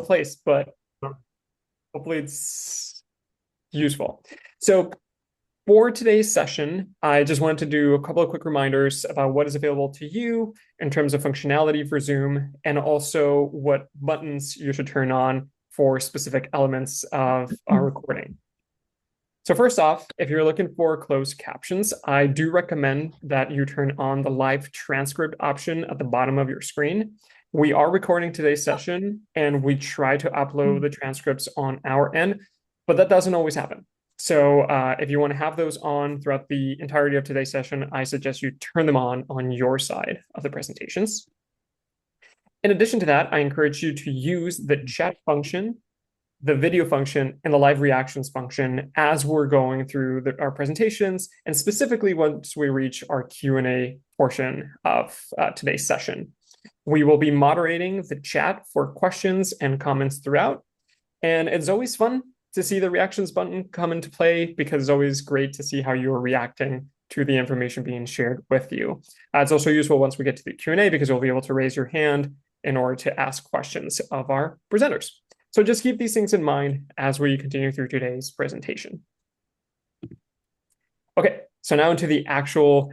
the place, but hopefully it's useful. So for today's session, I just wanted to do a couple of quick reminders about what is available to you in terms of functionality for Zoom, and also what buttons you should turn on for specific elements of our recording. So first off, if you're looking for closed captions, I do recommend that you turn on the live transcript option at the bottom of your screen. We are recording today's session, and we try to upload the transcripts on our end, but that doesn't always happen. So if you want to have those on throughout the entirety of today's session, I suggest you turn them on your side of the presentations. In addition to that, I encourage you to use the chat function, the video function, and the live reactions function as we're going through our presentations, and specifically once we reach our Q&A portion of today's session. We will be moderating the chat for questions and comments throughout, and it's always fun to see the reactions button come into play because it's always great to see how you are reacting to the information being shared with you. It's also useful once we get to the Q&A because you'll be able to raise your hand in order to ask questions of our presenters. So just keep these things in mind as we continue through today's presentation. Okay, so now into the actual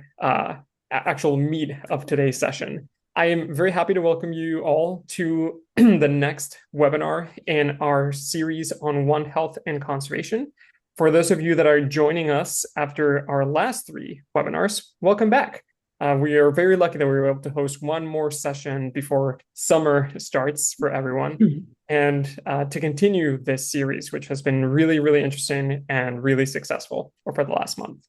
meat of today's session. I am very happy to welcome you all to the next webinar in our series on One Health and Conservation. For those of you that are joining us after our last 3 webinars, welcome back. We are very lucky that we were able to host one more session before summer starts for everyone, and to continue this series, which has been really, really interesting and really successful for the last month.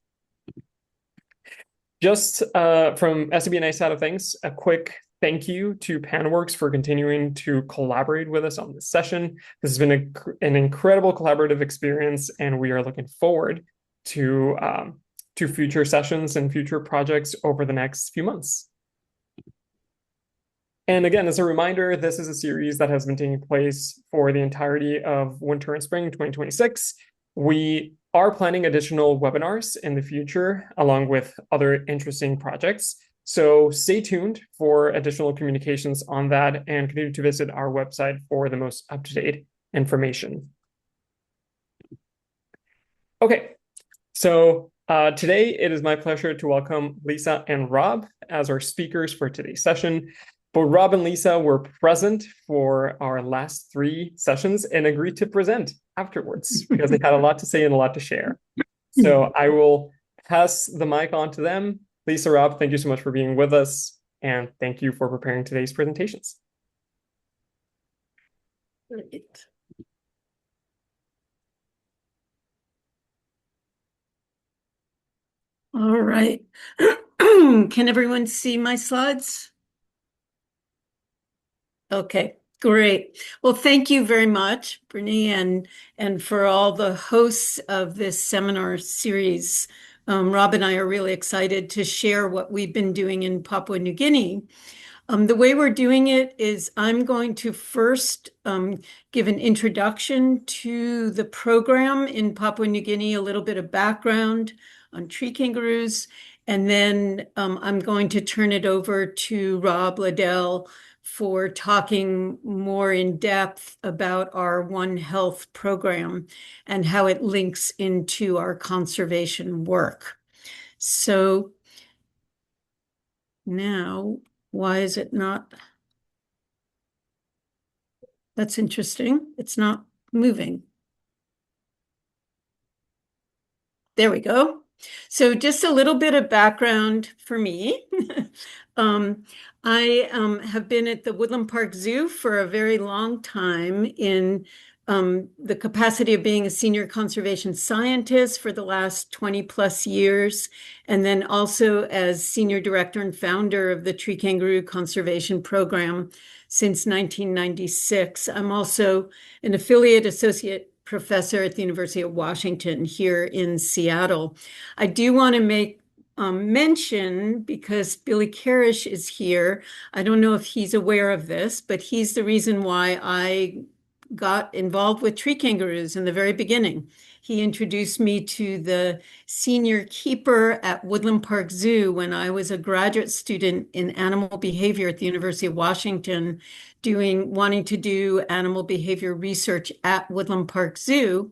Just from SCB&A side of things, a quick thank you to PanWorks for continuing to collaborate with us on this session. This has been an incredible collaborative experience, and we are looking forward to future sessions and future projects over the next few months. And again, as a reminder, this is a series that has been taking place for the entirety of winter and spring 2026. We are planning additional webinars in the future, along with other interesting projects. So stay tuned for additional communications on that, and continue to visit our website for the most up-to-date information. Okay, so today it is my pleasure to welcome Lisa and Rob as our speakers for today's session. But Rob and Lisa were present for our last 3 sessions and agreed to present afterwards because they had a lot to say and a lot to share. So I will pass the mic on to them. Lisa, Rob, thank you so much for being with us, and thank you for preparing today's presentations. Great. All right. Can everyone see my slides? Okay, great. Well, thank you very much, Brittany, and for all the hosts of this seminar series. Rob and I are really excited to share what we've been doing in Papua New Guinea. The way we're doing it is I'm going to first give an introduction to the program in Papua New Guinea, a little bit of background on tree kangaroos, and then I'm going to turn it over to Rob Liddell for talking more in depth about our One Health program and how it links into our conservation work. So now, why is it not? That's interesting. It's not moving. There we go. So just a little bit of background for me. I have been at the Woodland Park Zoo for a very long time in the capacity of being a senior conservation scientist for the last 20 plus years, and then also as senior director and founder of the Tree Kangaroo Conservation Program since 1996. I'm also an affiliate associate professor at the University of Washington here in Seattle. I do want to make mention, because Billy Karish is here, I don't know if he's aware of this, but he's the reason why I got involved with tree kangaroos in the very beginning. He introduced me to the senior keeper at Woodland Park Zoo when I was a graduate student in animal behavior at the University of Washington, wanting to do animal behavior research at Woodland Park Zoo,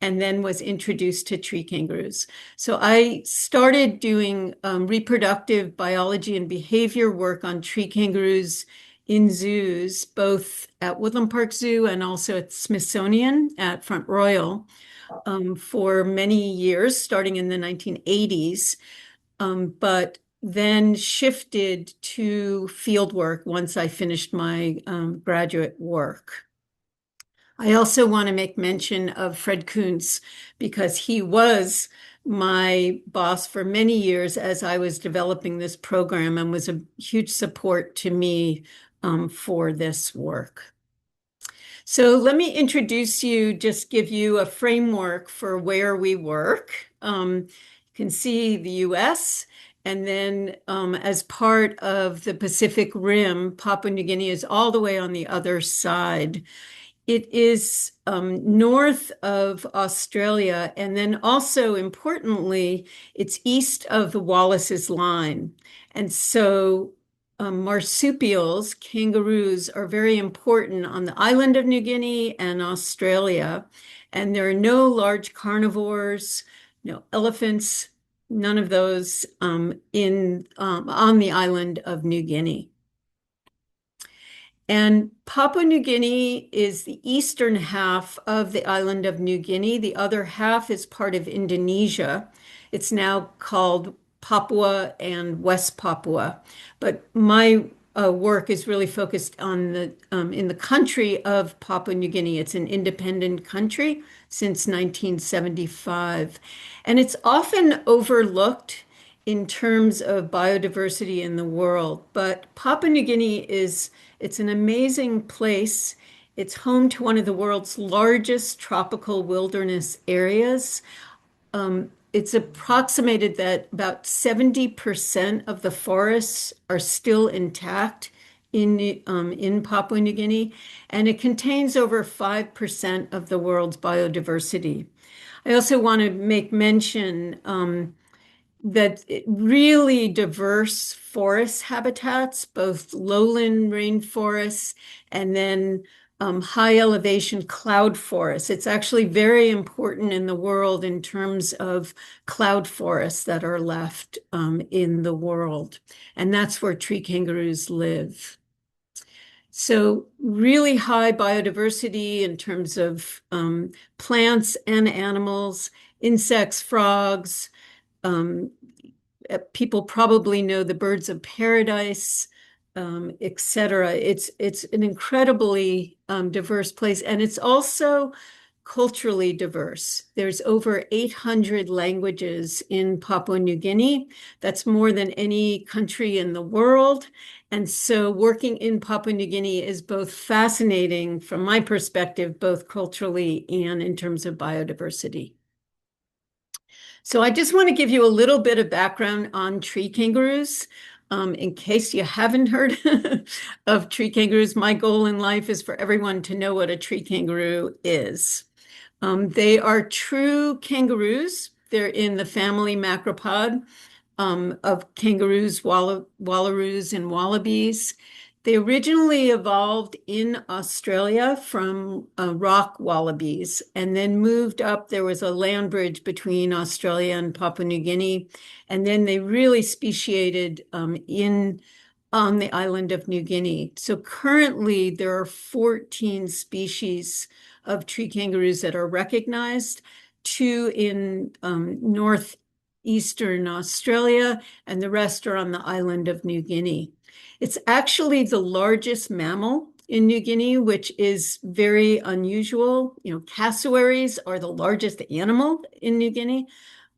and then was introduced to tree kangaroos. So I started doing reproductive biology and behavior work on tree kangaroos in zoos, both at Woodland Park Zoo and also at Smithsonian at Front Royal, for many years, starting in the 1980s, but then shifted to field work once I finished my graduate work. I also want to make mention of Fred Kuntz because he was my boss for many years as I was developing this program and was a huge support to me for this work. So let me introduce you, just give you a framework for where we work. You can see the US, and then as part of the Pacific Rim, Papua New Guinea is all the way on the other side. It is north of Australia, and then also importantly, it's east of the Wallace's Line. And so marsupials, kangaroos, are very important on the island of New Guinea and Australia. And there are no large carnivores, no elephants, none of those on the island of New Guinea. And Papua New Guinea is the eastern half of the island of New Guinea. The other half is part of Indonesia. It's now called Papua and West Papua. But my work is really focused on in the country of Papua New Guinea. It's an independent country since 1975. And it's often overlooked in terms of biodiversity in the world. But Papua New Guinea it's an amazing place. It's home to one of the world's largest tropical wilderness areas. It's approximated that about 70% of the forests are still intact in Papua New Guinea, and it contains over 5% of the world's biodiversity. I also want to make mention that really diverse forest habitats, both lowland rainforests and then high elevation cloud forests. It's actually very important in the world in terms of cloud forests that are left in the world. And that's where tree kangaroos live. So really high biodiversity in terms of plants and animals, insects, frogs. People probably know the birds of paradise, etc. It's an incredibly diverse place, and it's also culturally diverse. There's over 800 languages in Papua New Guinea. That's more than any country in the world. And so working in Papua New Guinea is both fascinating from my perspective, both culturally and in terms of biodiversity. So I just want to give you a little bit of background on tree kangaroos. In case you haven't heard of tree kangaroos, my goal in life is for everyone to know what a tree kangaroo is. They are true kangaroos. They're in the family Macropod of kangaroos, wallaroos, and wallabies. They originally evolved in Australia from rock wallabies and then moved up. There was a land bridge between Australia and Papua New Guinea. And then they really speciated on the island of New Guinea. So currently there are 14 species of tree kangaroos that are recognized, 2 in northeastern Australia, and the rest are on the island of New Guinea. It's actually the largest mammal in New Guinea, which is very unusual. You know, cassowaries are the largest animal in New Guinea.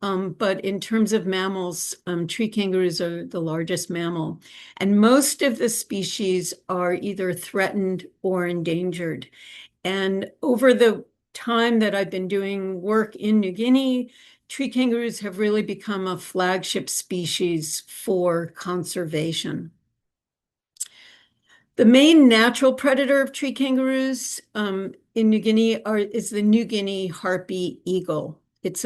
But in terms of mammals, tree kangaroos are the largest mammal. And most of the species are either threatened or endangered. And over the time that I've been doing work in New Guinea, tree kangaroos have really become a flagship species for conservation. The main natural predator of tree kangaroos in New Guinea is the New Guinea harpy eagle. It's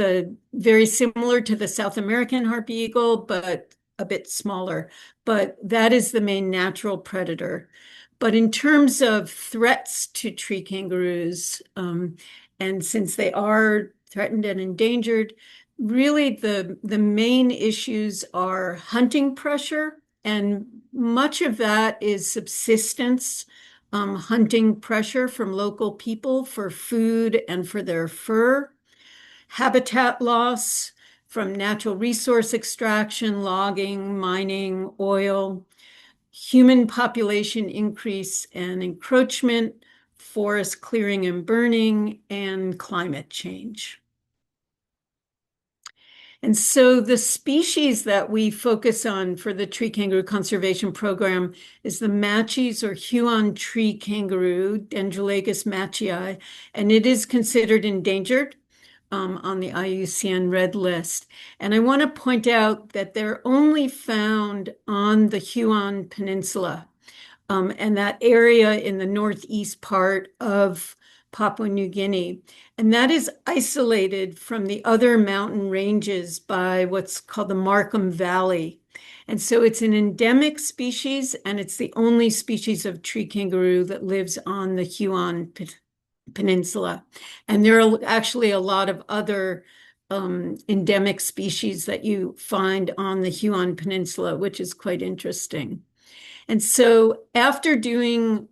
very similar to the South American harpy eagle, but a bit smaller. But that is the main natural predator. But in terms of threats to tree kangaroos, and since they are threatened and endangered, really the main issues are hunting pressure, and much of that is subsistence hunting pressure from local people for food and for their fur, habitat loss from natural resource extraction, logging, mining, oil, human population increase and encroachment, forest clearing and burning, and climate change. And so the species that we focus on for the Tree Kangaroo Conservation Program is the Matschie's or Huon tree kangaroo, Dendrolagus matschii, and it is considered endangered on the IUCN Red List. And I want to point out that they're only found on the Huon Peninsula, and that area in the northeast part of Papua New Guinea. And that is isolated from the other mountain ranges by what's called the Markham Valley. And so it's an endemic species, and it's the only species of tree kangaroo that lives on the Huon Peninsula. And there are actually a lot of other endemic species that you find on the Huon Peninsula, which is quite interesting. And so after doing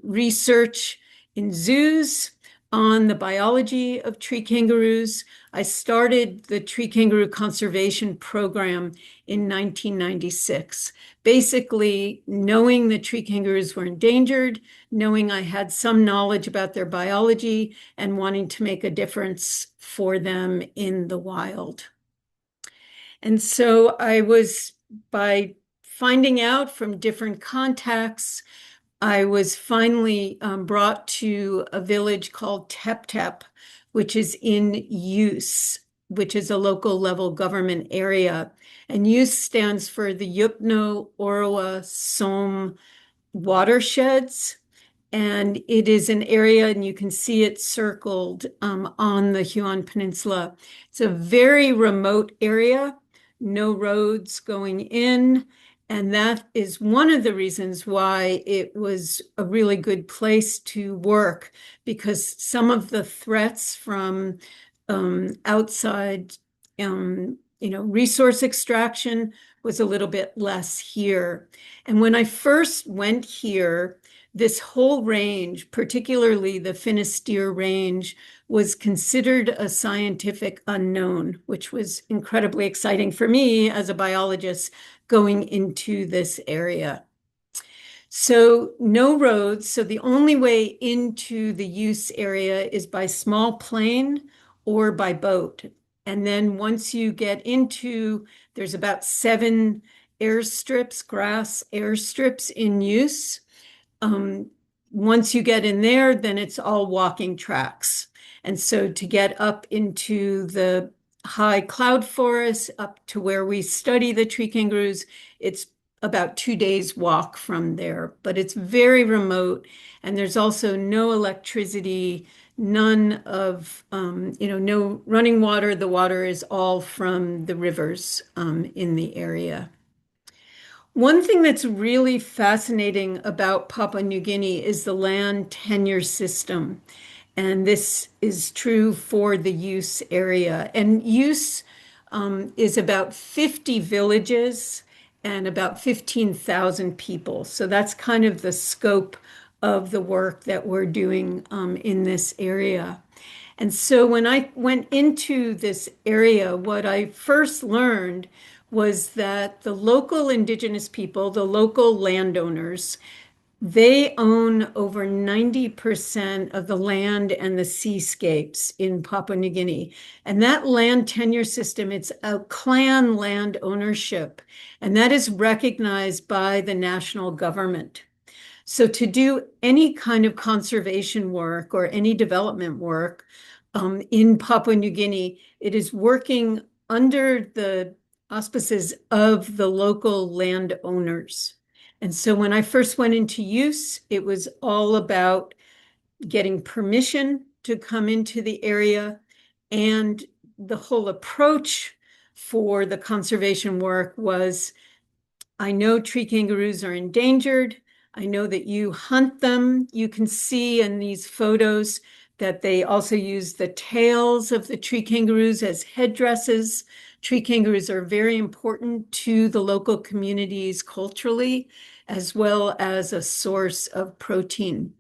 research in zoos on the biology of tree kangaroos, I started the Tree Kangaroo Conservation Program in 1996. Basically, knowing that tree kangaroos were endangered, knowing I had some knowledge about their biology, and wanting to make a difference for them in the wild. And so by finding out from different contacts, I was finally brought to a village called Tep Tep, which is in YUS, which is a local level government area. And YUS stands for the Yupno Orowa Som watersheds. And it is an area, and you can see it circled on the Huon Peninsula. It's a very remote area, no roads going in. And that is one of the reasons why it was a really good place to work, because some of the threats from outside, resource extraction was a little bit less here. And when I first went here, this whole range, particularly the Finisterre range, was considered a scientific unknown, which was incredibly exciting for me as a biologist going into this area. So no roads. So the only way into the use area is by small plane or by boat. And then once you get into, there's about 7 airstrips, grass airstrips in use. Once you get in there, then it's all walking tracks. And so to get up into the high cloud forest, up to where we study the tree kangaroos, it's about 2 days walk from there, but it's very remote. And there's also no electricity, none of, no running water. The water is all from the rivers in the area. One thing that's really fascinating about Papua New Guinea is the land tenure system. And this is true for the YUS area. And YUS is about 50 villages and about 15,000 people. So that's kind of the scope of the work that we're doing in this area. And so when I went into this area, what I first learned was that the local indigenous people, the local landowners, they own over 90% of the land and the seascapes in Papua New Guinea. And that land tenure system, it's a clan land ownership, and that is recognized by the national government. So to do any kind of conservation work or any development work in Papua New Guinea, it is working under the auspices of the local landowners. And so when I first went into use, it was all about getting permission to come into the area. And the whole approach for the conservation work was, I know tree kangaroos are endangered. I know that you hunt them. You can see in these photos that they also use the tails of the tree kangaroos as headdresses. Tree kangaroos are very important to the local communities culturally, as well as a source of protein.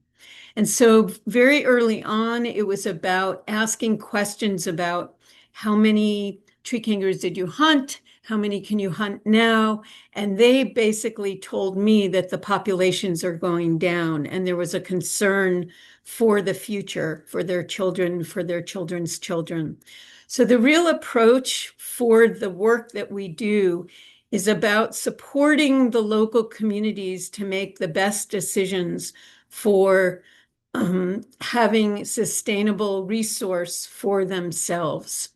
And so very early on, it was about asking questions about how many tree kangaroos did you hunt? How many can you hunt now? And they basically told me that the populations are going down, and there was a concern for the future, for their children, for their children's children. So the real approach for the work that we do is about supporting the local communities to make the best decisions for having sustainable resource for themselves.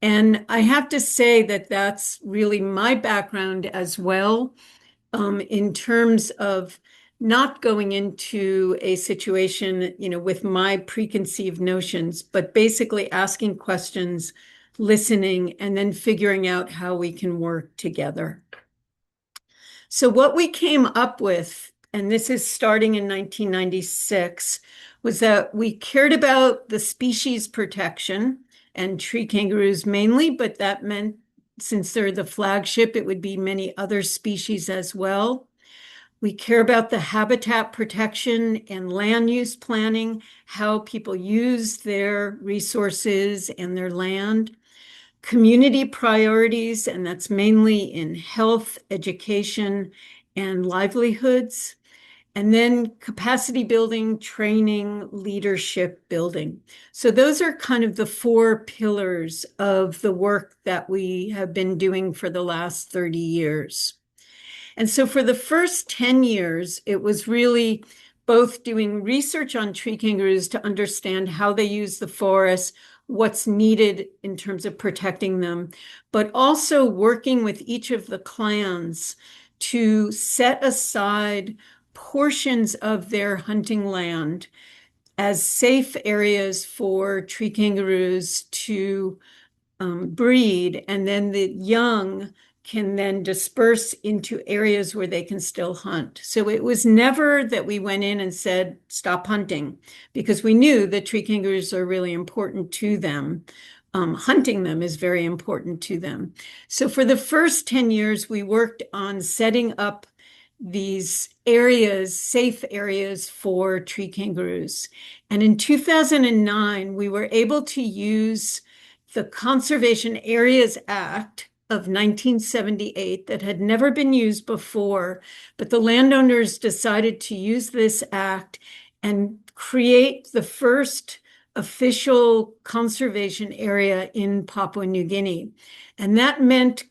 And I have to say that that's really my background as well, in terms of not going into a situation, with my preconceived notions, but basically asking questions, listening, and then figuring out how we can work together. So what we came up with, and this is starting in 1996, was that we cared about the species protection and tree kangaroos mainly, but that meant since they're the flagship, it would be many other species as well. We care about the habitat protection and land use planning, how people use their resources and their land. Community priorities, and that's mainly in health, education, and livelihoods. And then capacity building, training, leadership building. So those are kind of the four pillars of the work that we have been doing for the last 30 years. And so for the first 10 years, it was really both doing research on tree kangaroos to understand how they use the forest, what's needed in terms of protecting them, but also working with each of the clans to set aside portions of their hunting land as safe areas for tree kangaroos to breed, and then the young can then disperse into areas where they can still hunt. So it was never that we went in and said, stop hunting, because we knew that tree kangaroos are really important to them. Hunting them is very important to them. So for the first 10 years, we worked on setting up these areas, safe areas for tree kangaroos. And in 2009, we were able to use the Conservation Areas Act of 1978 that had never been used before, but the landowners decided to use this act and create the first official conservation area in Papua New Guinea. And that meant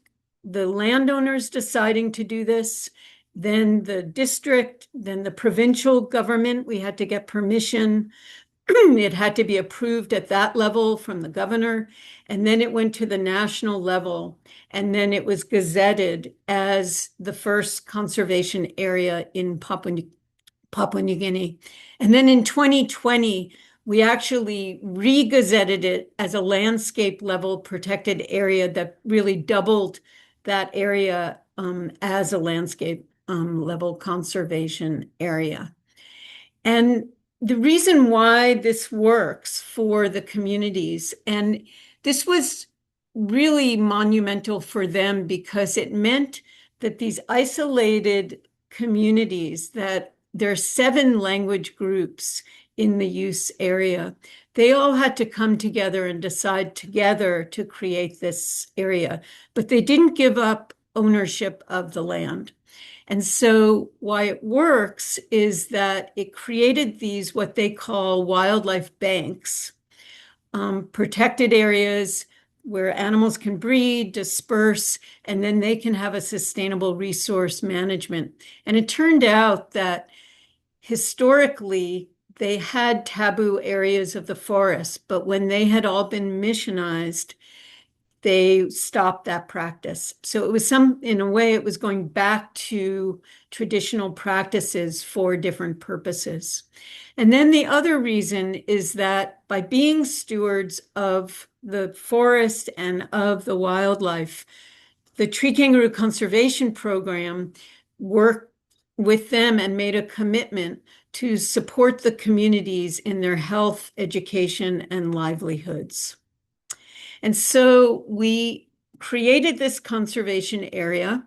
the landowners deciding to do this, then the district, then the provincial government, we had to get permission. It had to be approved at that level from the governor, and then it went to the national level, and then it was gazetted as the first conservation area in Papua New Guinea. And then in 2020, we actually re-gazetted it as a landscape level protected area that really doubled that area as a landscape level conservation area. And the reason why this works for the communities, and this was really monumental for them because it meant that these isolated communities, that there are 7 language groups in the YUS area, they all had to come together and decide together to create this area, but they didn't give up ownership of the land. And so why it works is that it created these, what they call wildlife banks, protected areas where animals can breed, disperse, and then they can have a sustainable resource management. And it turned out that historically, they had taboo areas of the forest, but when they had all been missionized, they stopped that practice. So it was in a way, it was going back to traditional practices for different purposes. And then the other reason is that by being stewards of the forest and of the wildlife, the Tree Kangaroo Conservation Program worked with them and made a commitment to support the communities in their health, education, and livelihoods. And so we created this conservation area.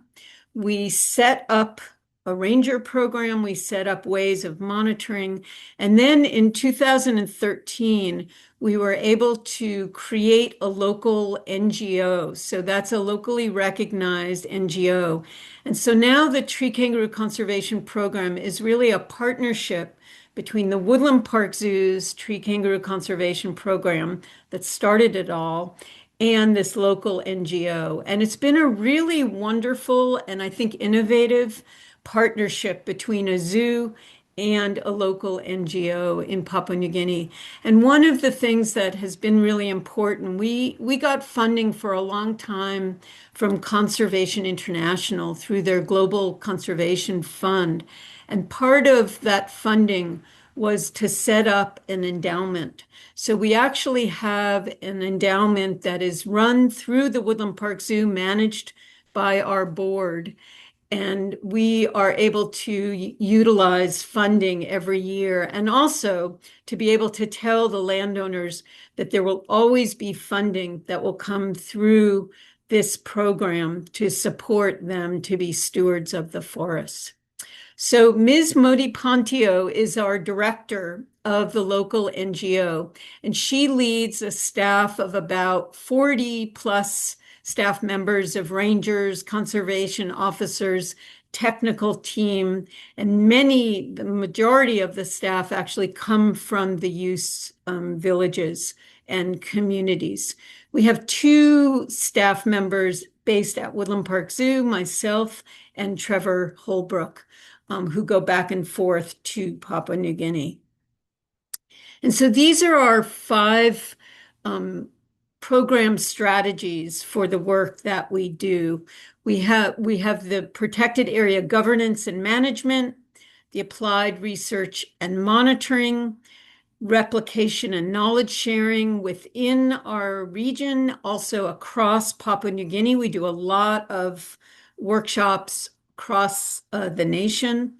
We set up a ranger program. We set up ways of monitoring. And then in 2013, we were able to create a local NGO. So that's a locally recognized NGO. And so now the Tree Kangaroo Conservation Program is really a partnership between the Woodland Park Zoo's Tree Kangaroo Conservation Program that started it all and this local NGO. And it's been a really wonderful and I think innovative partnership between a zoo and a local NGO in Papua New Guinea. And one of the things that has been really important, we got funding for a long time from Conservation International through their Global Conservation Fund. And part of that funding was to set up an endowment. So we actually have an endowment that is run through the Woodland Park Zoo, managed by our board. And we are able to utilize funding every year and also to be able to tell the landowners that there will always be funding that will come through this program to support them to be stewards of the forest. So Ms. Modi Pontio is our director of the local NGO, and she leads a staff of about 40 plus staff members of rangers, conservation officers, technical team, and the majority of the staff actually come from the YUS villages and communities. We have 2 staff members based at Woodland Park Zoo, myself and Trevor Holbrook, who go back and forth to Papua New Guinea. And so these are our 5 program strategies for the work that we do. We have the protected area governance and management, the applied research and monitoring, replication and knowledge sharing within our region, also across Papua New Guinea. We do a lot of workshops across the nation.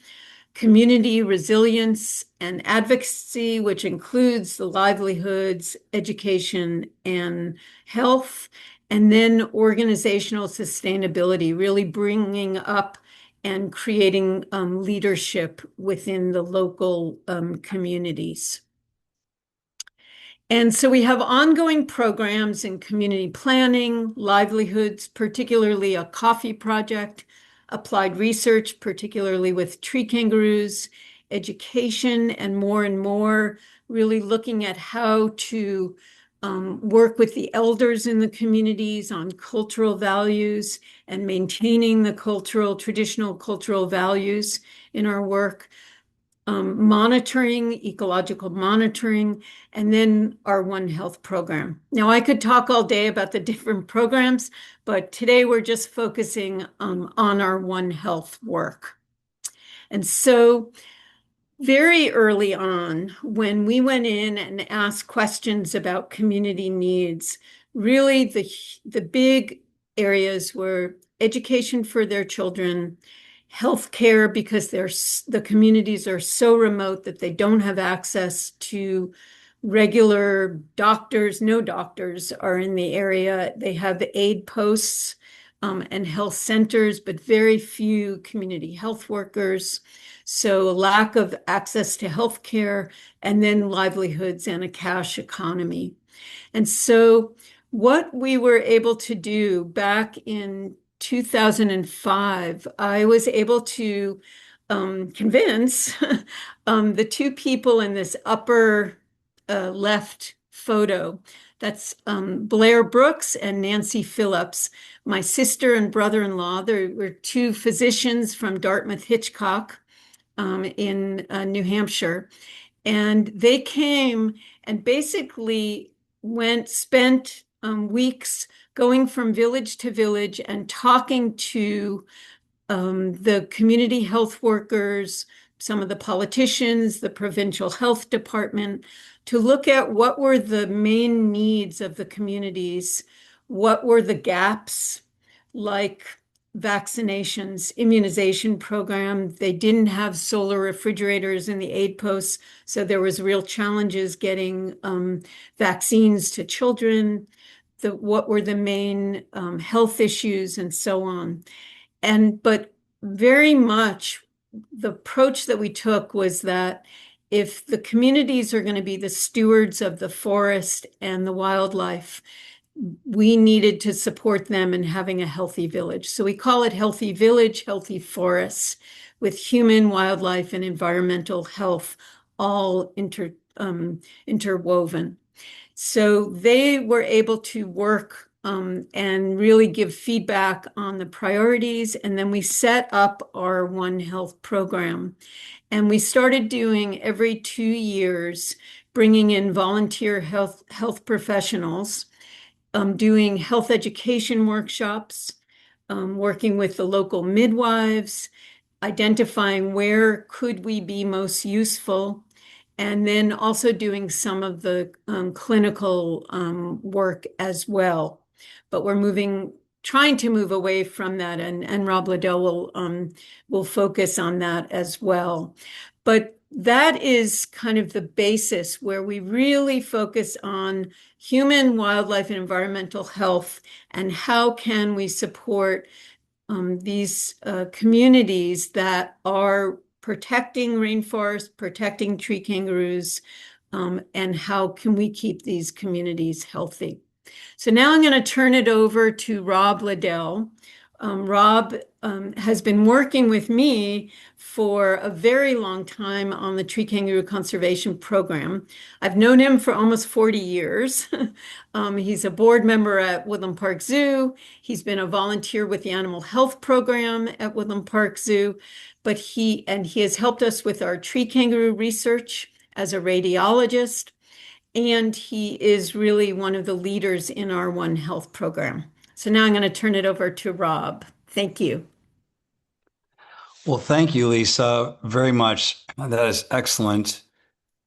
Community resilience and advocacy, which includes the livelihoods, education, and health, and then organizational sustainability, really bringing up and creating leadership within the local communities. And so we have ongoing programs in community planning, livelihoods, particularly a coffee project, applied research, particularly with tree kangaroos, education, and more, really looking at how to work with the elders in the communities on cultural values and maintaining the traditional cultural values in our work. Monitoring, ecological monitoring, and then our One Health program. Now, I could talk all day about the different programs, but today we're just focusing on our One Health work. And so very early on, when we went in and asked questions about community needs, really the big areas were education for their children, healthcare, because the communities are so remote that they don't have access to regular doctors. No doctors are in the area. They have aid posts and health centers, but very few community health workers. So a lack of access to healthcare, and then livelihoods and a cash economy. And so what we were able to do back in 2005, I was able to convince the 2 people in this upper left photo. That's Blair Brooks and Nancy Phillips, my sister and brother-in-law. They were 2 physicians from Dartmouth Hitchcock in New Hampshire. And they came and basically spent weeks going from village to village and talking to the community health workers, some of the politicians, the provincial health department, to look at what were the main needs of the communities, what were the gaps, like vaccinations, immunization program. They didn't have solar refrigerators in the aid posts, so there was real challenges getting vaccines to children. What were the main health issues and so on. But very much the approach that we took was that if the communities are going to be the stewards of the forest and the wildlife, we needed to support them in having a healthy village. So we call it Healthy Village, Healthy Forest, with human, wildlife, and environmental health all interwoven. So they were able to work and really give feedback on the priorities. And then we set up our One Health program. And we started doing every 2 years, bringing in volunteer health professionals, doing health education workshops, working with the local midwives, identifying where could we be most useful, and then also doing some of the clinical work as well. But we're trying to move away from that, and Rob Liddell will focus on that as well. But that is kind of the basis where we really focus on human, wildlife, and environmental health, and how can we support these communities that are protecting rainforests, protecting tree kangaroos, and how can we keep these communities healthy. So now I'm going to turn it over to Rob Liddell. Rob has been working with me for a very long time on the Tree Kangaroo Conservation Program. I've known him for almost 40 years. He's a board member at Woodland Park Zoo. He's been a volunteer with the Animal Health Program at Woodland Park Zoo, but he has helped us with our tree kangaroo research as a radiologist, and he is really one of the leaders in our One Health program. So now I'm going to turn it over to Rob. Thank you. Well, thank you, Lisa, very much. That is excellent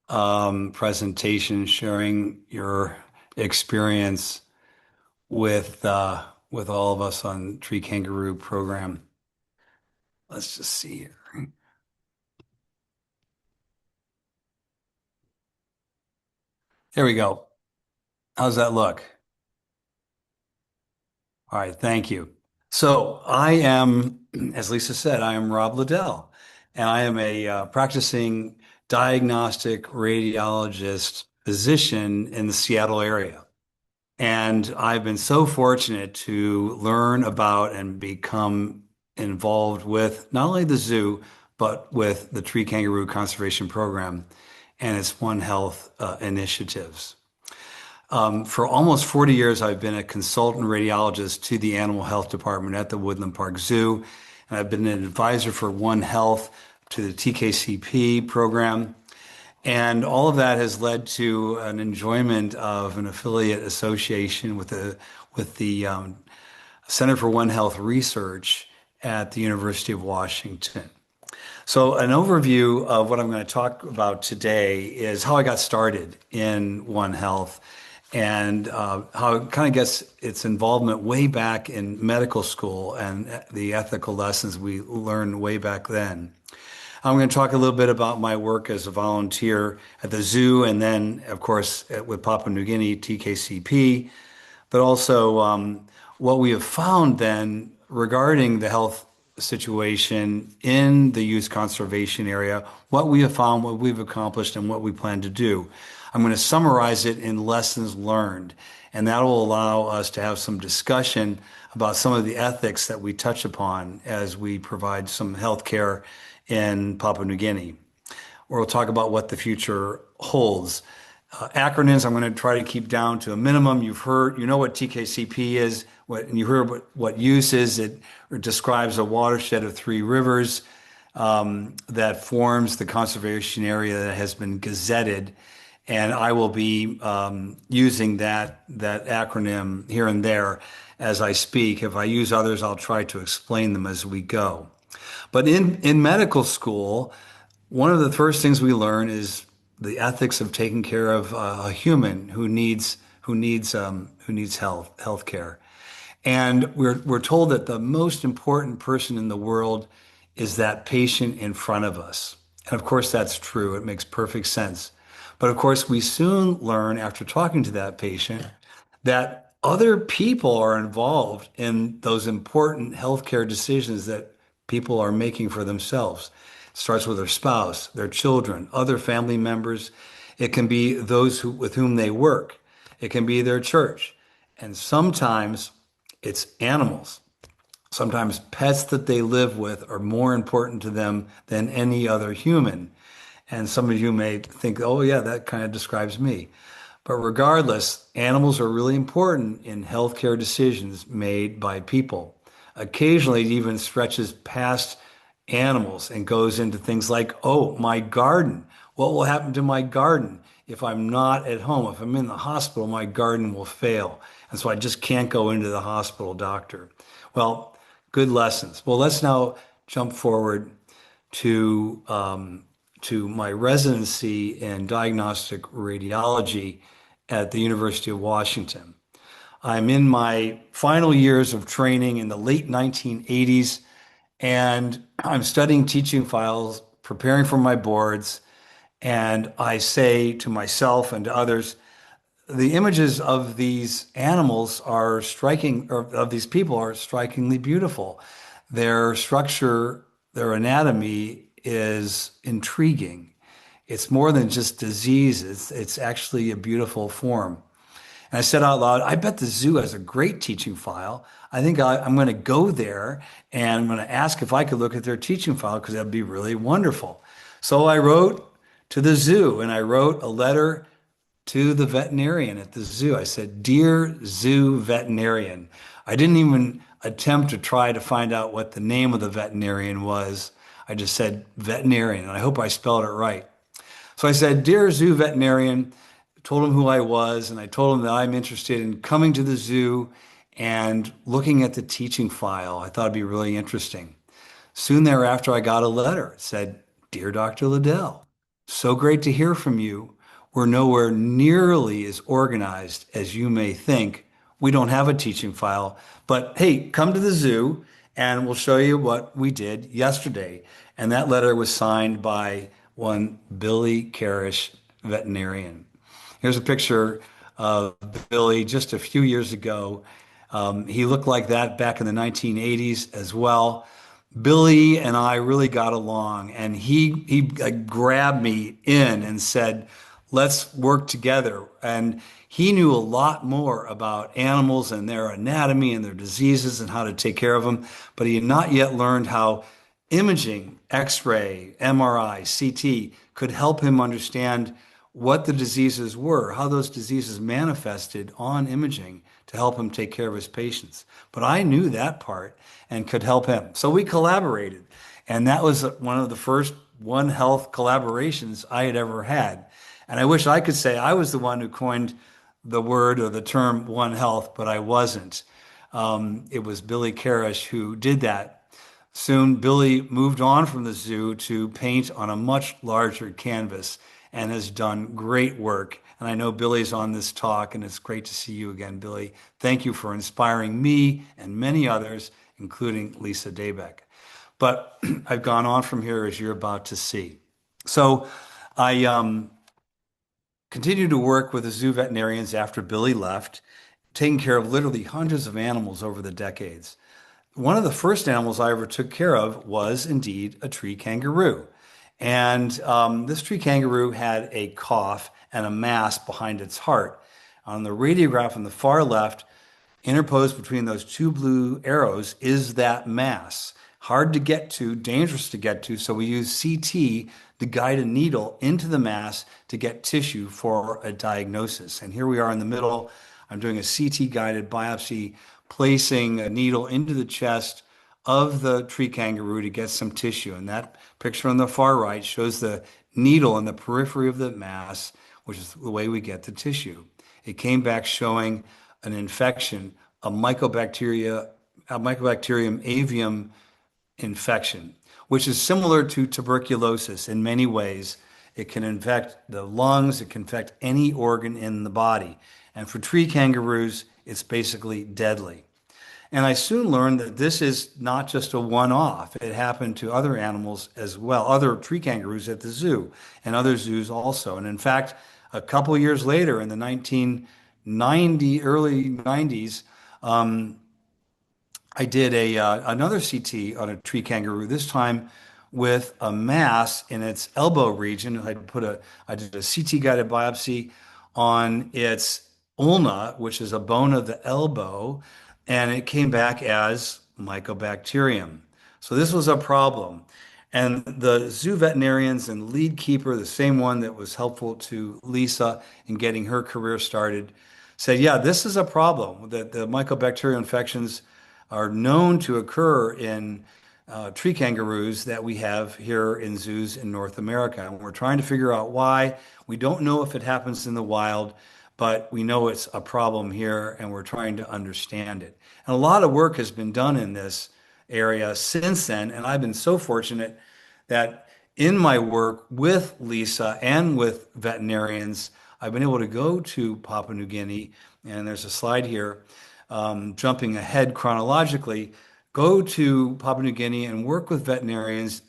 presentation, sharing your experience with all of us on Tree Kangaroo program. Let's just see here. There we go. How's that look? All right, thank you. So I am, as Lisa said, I am Rob Liddell, and I am a practicing diagnostic radiologist physician in the Seattle area. And I've been so fortunate to learn about and become involved with not only the zoo, but with the Tree Kangaroo Conservation Program and its One Health initiatives. For almost 40 years, I've been a consultant radiologist to the Animal Health Department at the Woodland Park Zoo, and I've been an advisor for One Health to the TKCP program. And all of that has led to an enjoyment of an affiliate association with the Center for One Health Research at the University of Washington. So an overview of what I'm going to talk about today is how I got started in One Health and how it kind of gets its involvement way back in medical school and the ethical lessons we learned way back then. I'm going to talk a little bit about my work as a volunteer at the zoo and then, of course, with Papua New Guinea, TKCP, but also what we have found then regarding the health situation in the YUS Conservation Area, what we have found, what we've accomplished, and what we plan to do. I'm going to summarize it in lessons learned, and that will allow us to have some discussion about some of the ethics that we touch upon as we provide some health care in Papua New Guinea. We'll talk about what the future holds. Acronyms, I'm going to try to keep down to a minimum. You know what TKCP is, and you heard what YUS is. It describes a watershed of 3 rivers that forms the conservation area that has been gazetted. And I will be using that acronym here and there as I speak. If I use others, I'll try to explain them as we go. But in medical school, one of the first things we learn is the ethics of taking care of a human who needs health care. And we're told that the most important person in the world is that patient in front of us. And of course, that's true. It makes perfect sense. But of course, we soon learn after talking to that patient that other people are involved in those important healthcare decisions that people are making for themselves. It starts with their spouse, their children, other family members. It can be those with whom they work. It can be their church. And sometimes it's animals. Sometimes pets that they live with are more important to them than any other human. And some of you may think, oh, yeah, that kind of describes me. But regardless, animals are really important in healthcare decisions made by people. Occasionally, it even stretches past animals and goes into things like, oh, my garden. What will happen to my garden if I'm not at home? If I'm in the hospital, my garden will fail. And so I just can't go into the hospital doctor. Well, good lessons. Well, let's now jump forward to my residency in diagnostic radiology at the University of Washington. I'm in my final years of training in the late 1980s, and I'm studying teaching files, preparing for my boards, and I say to myself and to others, the images of these animals are striking, or of these people are strikingly beautiful. Their structure, their anatomy is intriguing. It's more than just disease. It's actually a beautiful form. And I said out loud, I bet the zoo has a great teaching file. I think I'm going to go there and I'm going to ask if I could look at their teaching file because that'd be really wonderful. So I wrote to the zoo and I wrote a letter to the veterinarian at the zoo. I said, "Dear zoo veterinarian." I didn't even attempt to try to find out what the name of the veterinarian was. I just said veterinarian, and I hope I spelled it right. So I said, "Dear zoo veterinarian," told him who I was, and I told him that I'm interested in coming to the zoo and looking at the teaching file. I thought it'd be really interesting. Soon thereafter, I got a letter. It said, "Dear Dr. Liddell, so great to hear from you. We're nowhere nearly as organized as you may think. We don't have a teaching file, but hey, come to the zoo and we'll show you what we did yesterday." And that letter was signed by one Billy Carish, veterinarian. Here's a picture of Billy just a few years ago. He looked like that back in the 1980s as well. Billy and I really got along, and he grabbed me in and said, "Let's work together." And he knew a lot more about animals and their anatomy and their diseases and how to take care of them, but he had not yet learned how imaging, X-ray, MRI, CT could help him understand what the diseases were, how those diseases manifested on imaging to help him take care of his patients. But I knew that part and could help him. So we collaborated. And that was one of the first One Health collaborations I had ever had. And I wish I could say I was the one who coined the word or the term One Health, but I wasn't. It was Billy Carish who did that. Soon, Billy moved on from the zoo to paint on a much larger canvas and has done great work. And I know Billy's on this talk, and it's great to see you again, Billy. Thank you for inspiring me and many others, including Lisa Dabek. But I've gone on from here, as you're about to see. So I continued to work with the zoo veterinarians after Billy left, taking care of literally hundreds of animals over the decades. One of the first animals I ever took care of was indeed a tree kangaroo. And this tree kangaroo had a cough and a mass behind its heart. On the radiograph on the far left, interposed between those two blue arrows is that mass. Hard to get to, dangerous to get to, so we use CT to guide a needle into the mass to get tissue for a diagnosis. And here we are in the middle. I'm doing a CT-guided biopsy, placing a needle into the chest of the tree kangaroo to get some tissue. And that picture on the far right shows the needle in the periphery of the mass which is the way we get the tissue. It came back showing an infection, a Mycobacterium avium infection, which is similar to tuberculosis in many ways. It can infect the lungs, it can infect any organ in the body. And for tree kangaroos, it's basically deadly. And I soon learned that this is not just a one-off. It happened to other animals as well, other tree kangaroos at the zoo and other zoos also. And in fact, a couple years later, in the early 90s, I did another CT on a tree kangaroo, this time with a mass in its elbow region. I did a CT guided biopsy on its ulna, which is a bone of the elbow, and it came back as Mycobacterium. So this was a problem. And the zoo veterinarians and lead keeper, the same one that was helpful to Lisa in getting her career started, said, yeah, this is a problem, that the mycobacterial infections are known to occur in tree kangaroos that we have here in zoos in North America. And we're trying to figure out why. We don't know if it happens in the wild, but we know it's a problem here and we're trying to understand it. And a lot of work has been done in this area since then. And I've been so fortunate that in my work with Lisa and with veterinarians, I've been able to go to Papua New Guinea, and there's a slide here, jumping ahead chronologically, go to Papua New Guinea and work with veterinarians.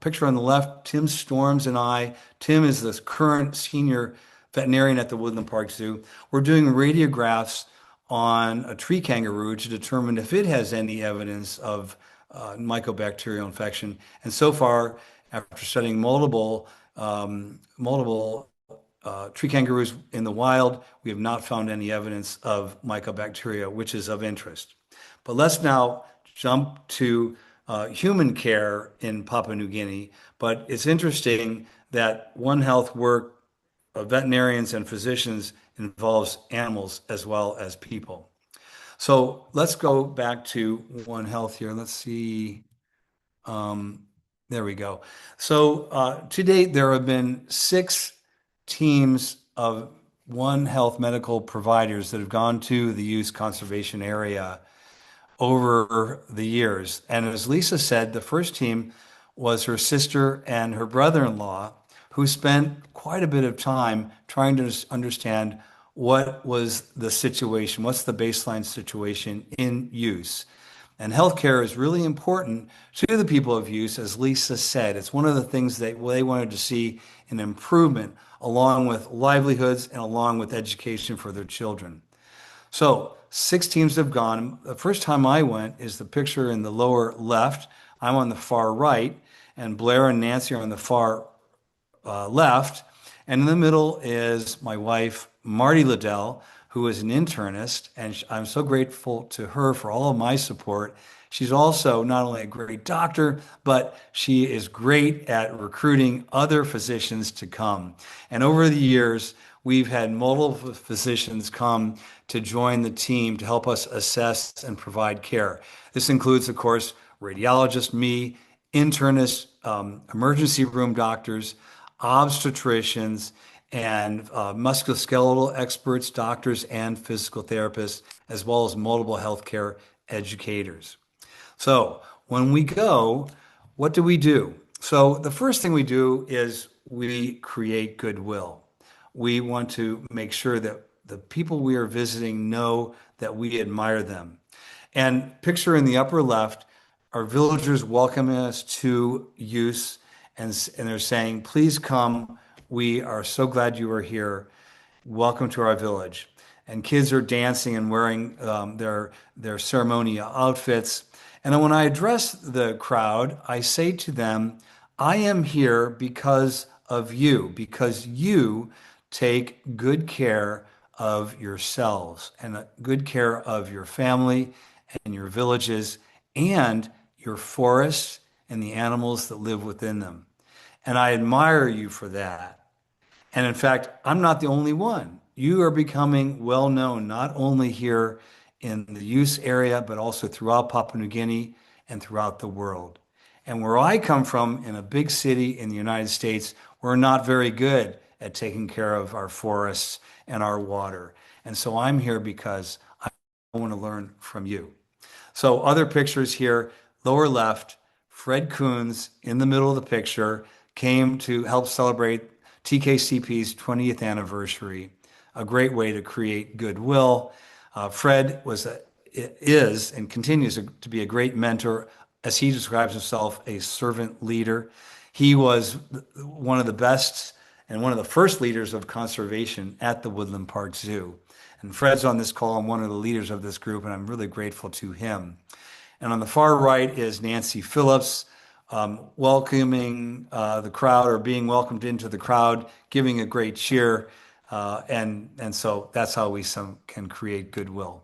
Picture on the left, Tim Storms and I. Tim is the current senior veterinarian at the Woodland Park Zoo. We're doing radiographs on a tree kangaroo to determine if it has any evidence of mycobacterial infection. And so far, after studying multiple tree kangaroos in the wild, we have not found any evidence of mycobacteria, which is of interest. But let's now jump to human care in Papua New Guinea. But it's interesting that One Health work of veterinarians and physicians involves animals as well as people. So let's go back to One Health here. Let's see. There we go. So to date, there have been 6 teams of One Health medical providers that have gone to the YUS Conservation Area over the years. And as Lisa said, the first team was her sister and her brother-in-law, who spent quite a bit of time trying to understand what was the situation, what's the baseline situation in use. And healthcare is really important to the people of use, as Lisa said. It's one of the things that they wanted to see an improvement, along with livelihoods and along with education for their children. So 6 teams have gone. The first time I went is the picture in the lower left. I'm on the far right, and Blair and Nancy are on the far left. And in the middle is my wife, Marty Liddell, who is an internist, and I'm so grateful to her for all of my support. She's also not only a great doctor, but she is great at recruiting other physicians to come. And over the years, we've had multiple physicians come to join the team to help us assess and provide care. This includes, of course, radiologists, me, internists, emergency room doctors, obstetricians, and musculoskeletal experts, doctors, and physical therapists, as well as multiple healthcare educators. So when we go, what do we do? So the first thing we do is we create goodwill. We want to make sure that the people we are visiting know that we admire them. And picture in the upper left, our villagers welcoming us to use, and they're saying, please come. We are so glad you are here. Welcome to our village. And kids are dancing and wearing their ceremonial outfits. And when I address the crowd, I say to them, I am here because of you, because you take good care of yourselves and good care of your family and your villages and your forests and the animals that live within them. And I admire you for that. And in fact, I'm not the only one. You are becoming well known, not only here in the YUS area, but also throughout Papua New Guinea and throughout the world. And where I come from, in a big city in the United States, we're not very good at taking care of our forests and our water. And so I'm here because I want to learn from you. So other pictures here, lower left, Fred Coons in the middle of the picture came to help celebrate TKCP's 20th anniversary, a great way to create goodwill. Fred is and continues to be a great mentor, as he describes himself, a servant leader. He was one of the best and one of the first leaders of conservation at the Woodland Park Zoo. And Fred's on this call. I'm one of the leaders of this group, and I'm really grateful to him. And on the far right is Nancy Phillips, welcoming the crowd, or being welcomed into the crowd, giving a great cheer. And so that's how we can create goodwill.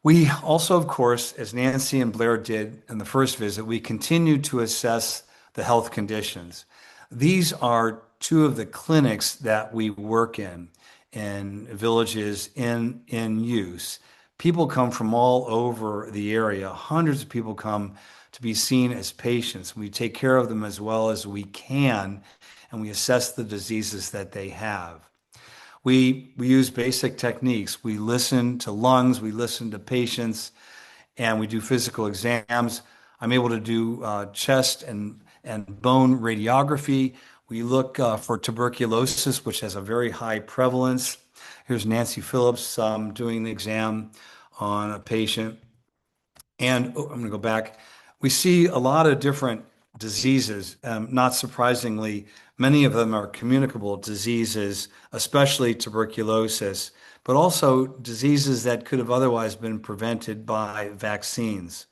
We also, of course, as Nancy and Blair did in the first visit, we continue to assess the health conditions. These are two of the clinics that we work in villages in use. People come from all over the area. Hundreds of people come to be seen as patients. We take care of them as well as we can, and we assess the diseases that they have. We use basic techniques. We listen to lungs, we listen to patients, and we do physical exams. I'm able to do chest and bone radiography. We look for tuberculosis, which has a very high prevalence. Here's Nancy Phillips doing the exam on a patient. And I'm going to go back. We see a lot of different diseases. Not surprisingly, many of them are communicable diseases, especially tuberculosis, but also diseases that could have otherwise been prevented by vaccines.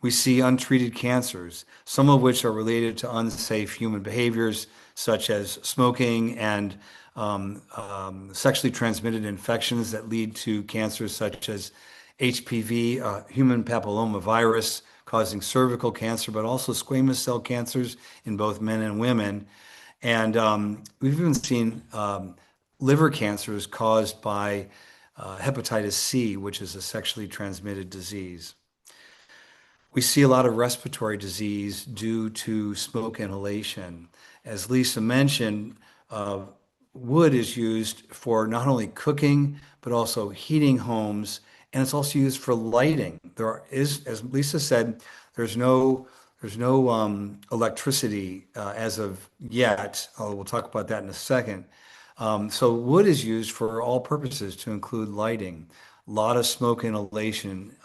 We see untreated cancers, some of which are related to unsafe human behaviors, such as smoking and sexually transmitted infections that lead to cancers such as HPV, human papillomavirus, causing cervical cancer, but also squamous cell cancers in both men and women. And we've even seen liver cancers caused by hepatitis C, which is a sexually transmitted disease. We see a lot of respiratory disease due to smoke inhalation. As Lisa mentioned, wood is used for not only cooking, but also heating homes, and it's also used for lighting. There is, as Lisa said, there's no electricity as of yet. We'll talk about that in a second. So wood is used for all purposes, to include lighting. A lot of smoke inhalation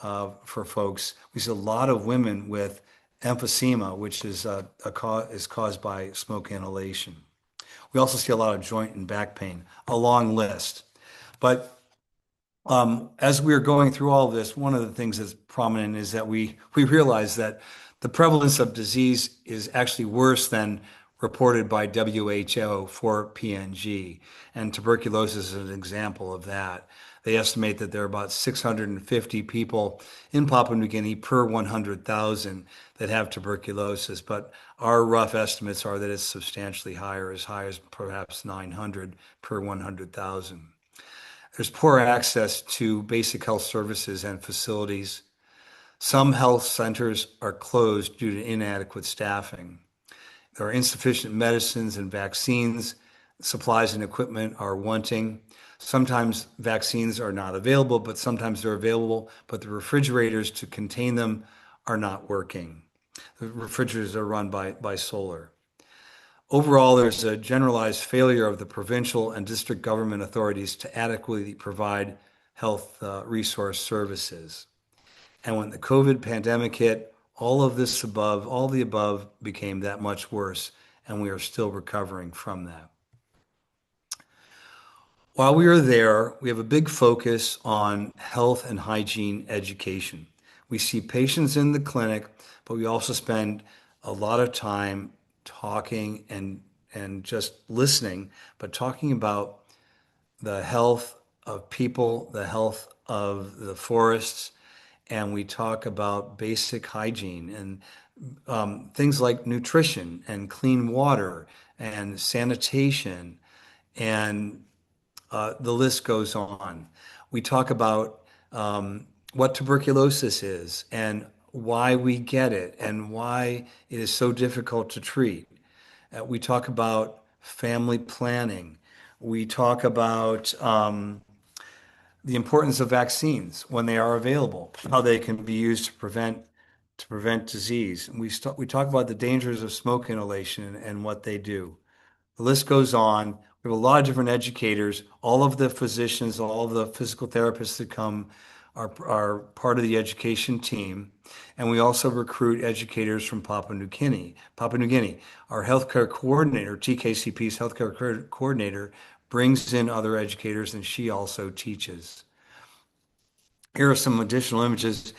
for folks. We see a lot of women with emphysema, which is caused by smoke inhalation. We also see a lot of joint and back pain, a long list. But as we're going through all of this, one of the things that's prominent is that we realize that the prevalence of disease is actually worse than reported by WHO for PNG, and tuberculosis is an example of that. They estimate that there are about 650 people in Papua New Guinea per 100,000 that have tuberculosis, but our rough estimates are that it's substantially higher, as high as perhaps 900 per 100,000. There's poor access to basic health services and facilities. Some health centers are closed due to inadequate staffing. There are insufficient medicines and vaccines. Supplies and equipment are wanting. Sometimes vaccines are not available, but sometimes they're available, but the refrigerators to contain them are not working. The refrigerators are run by solar. Overall, there's a generalized failure of the provincial and district government authorities to adequately provide health resource services. And when the COVID pandemic hit, all the above became that much worse, and we are still recovering from that. While we are there, we have a big focus on health and hygiene education. We see patients in the clinic, but we also spend a lot of time talking and just listening, but talking about the health of people, the health of the forests, and we talk about basic hygiene and things like nutrition and clean water and sanitation, and the list goes on. We talk about what tuberculosis is and why we get it and why it is so difficult to treat. We talk about family planning. We talk about the importance of vaccines when they are available, how they can be used to prevent disease. And we talk about the dangers of smoke inhalation and what they do. The list goes on. We have a lot of different educators. All of the physicians, all of the physical therapists that come are part of the education team. And we also recruit educators from Papua New Guinea. Papua New Guinea, our healthcare coordinator, TKCP's healthcare coordinator, brings in other educators and she also teaches. Here are some additional images.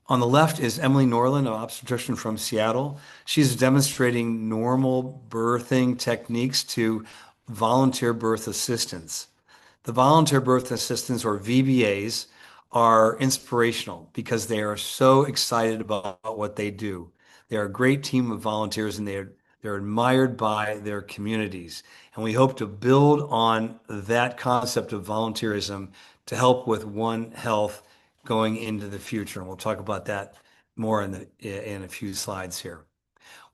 On the left is Emily Norland, an obstetrician from Seattle. She's demonstrating normal birthing techniques to volunteer birth assistants. The volunteer birth assistants, or VBAs, are inspirational because they are so excited about what they do. They're a great team of volunteers and they're admired by their communities. And we hope to build on that concept of volunteerism to help with One Health going into the future. And we'll talk about that more in a few slides here.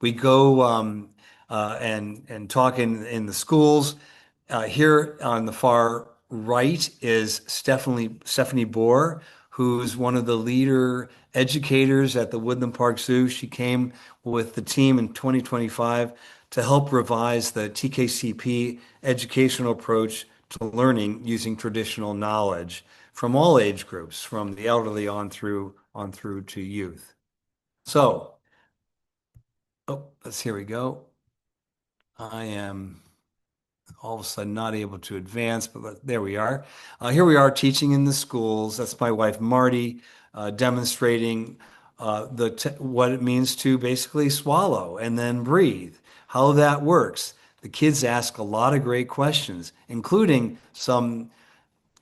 We go and talk in the schools. Here on the far right is Stephanie Bohr, who's one of the leader educators at the Woodland Park Zoo. She came with the team in 2025 to help revise the TKCP educational approach to learning using traditional knowledge from all age groups, from the elderly on through to youth. So, here we go. I am all of a sudden not able to advance, but there we are. Here we are teaching in the schools. That's my wife, Marty, demonstrating what it means to basically swallow and then breathe, how that works. The kids ask a lot of great questions, including some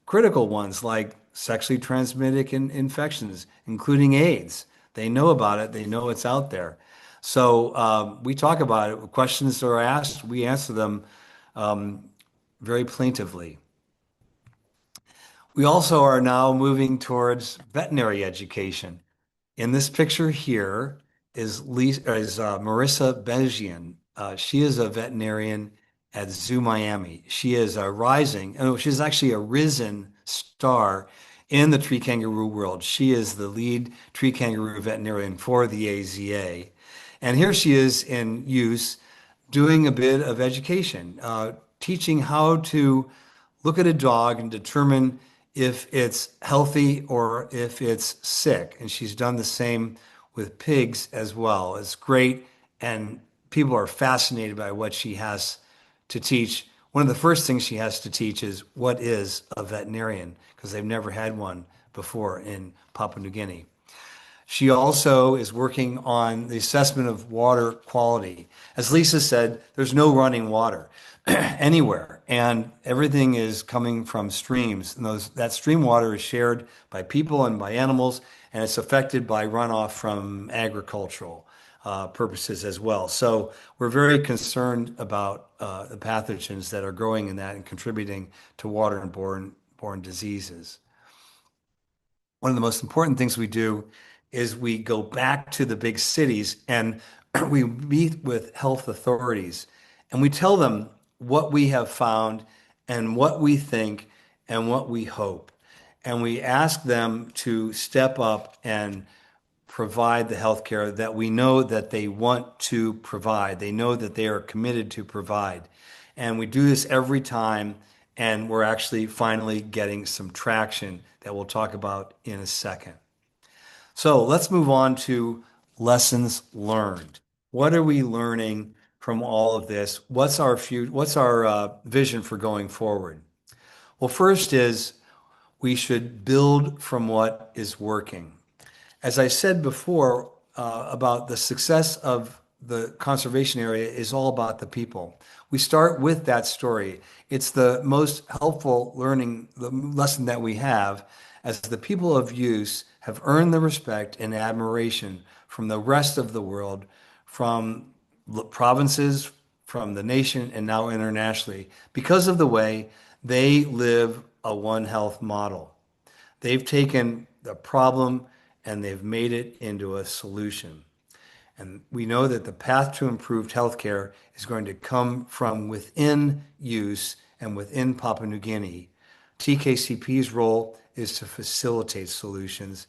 critical ones like sexually transmitted infections, including AIDS. They know about it. They know it's out there. So we talk about it. Questions are asked. We answer them very plaintively. We also are now moving towards veterinary education. In this picture here is Marissa Bejian. She is a veterinarian at Zoo Miami. She is she's actually a risen star in the tree kangaroo world. She is the lead tree kangaroo veterinarian for the AZA. And here she is in use doing a bit of education, teaching how to look at a dog and determine if it's healthy or if it's sick. And she's done the same with pigs as well. It's great. And people are fascinated by what she has to teach. One of the first things she has to teach is what is a veterinarian, because they've never had one before in Papua New Guinea. She also is working on the assessment of water quality. As Lisa said, there's no running water anywhere, and everything is coming from streams. And that stream water is shared by people and by animals, and it's affected by runoff from agricultural purposes as well. So we're very concerned about the pathogens that are growing in that and contributing to water-borne diseases. One of the most important things we do is we go back to the big cities and we meet with health authorities and we tell them what we have found and what we think and what we hope. And we ask them to step up and provide the healthcare that we know that they want to provide. They know that they are committed to provide. And we do this every time, and we're actually finally getting some traction that we'll talk about in a second. So let's move on to lessons learned. What are we learning from all of this? What's our vision for going forward? Well, first is we should build from what is working. As I said before about the success of the conservation area is all about the people. We start with that story. It's the most helpful lesson that we have, as the people of use have earned the respect and admiration from the rest of the world, from provinces, from the nation, and now internationally, because of the way they live a One Health model. They've taken the problem and they've made it into a solution. And we know that the path to improved healthcare is going to come from within YUS and within Papua New Guinea. TKCP's role is to facilitate solutions,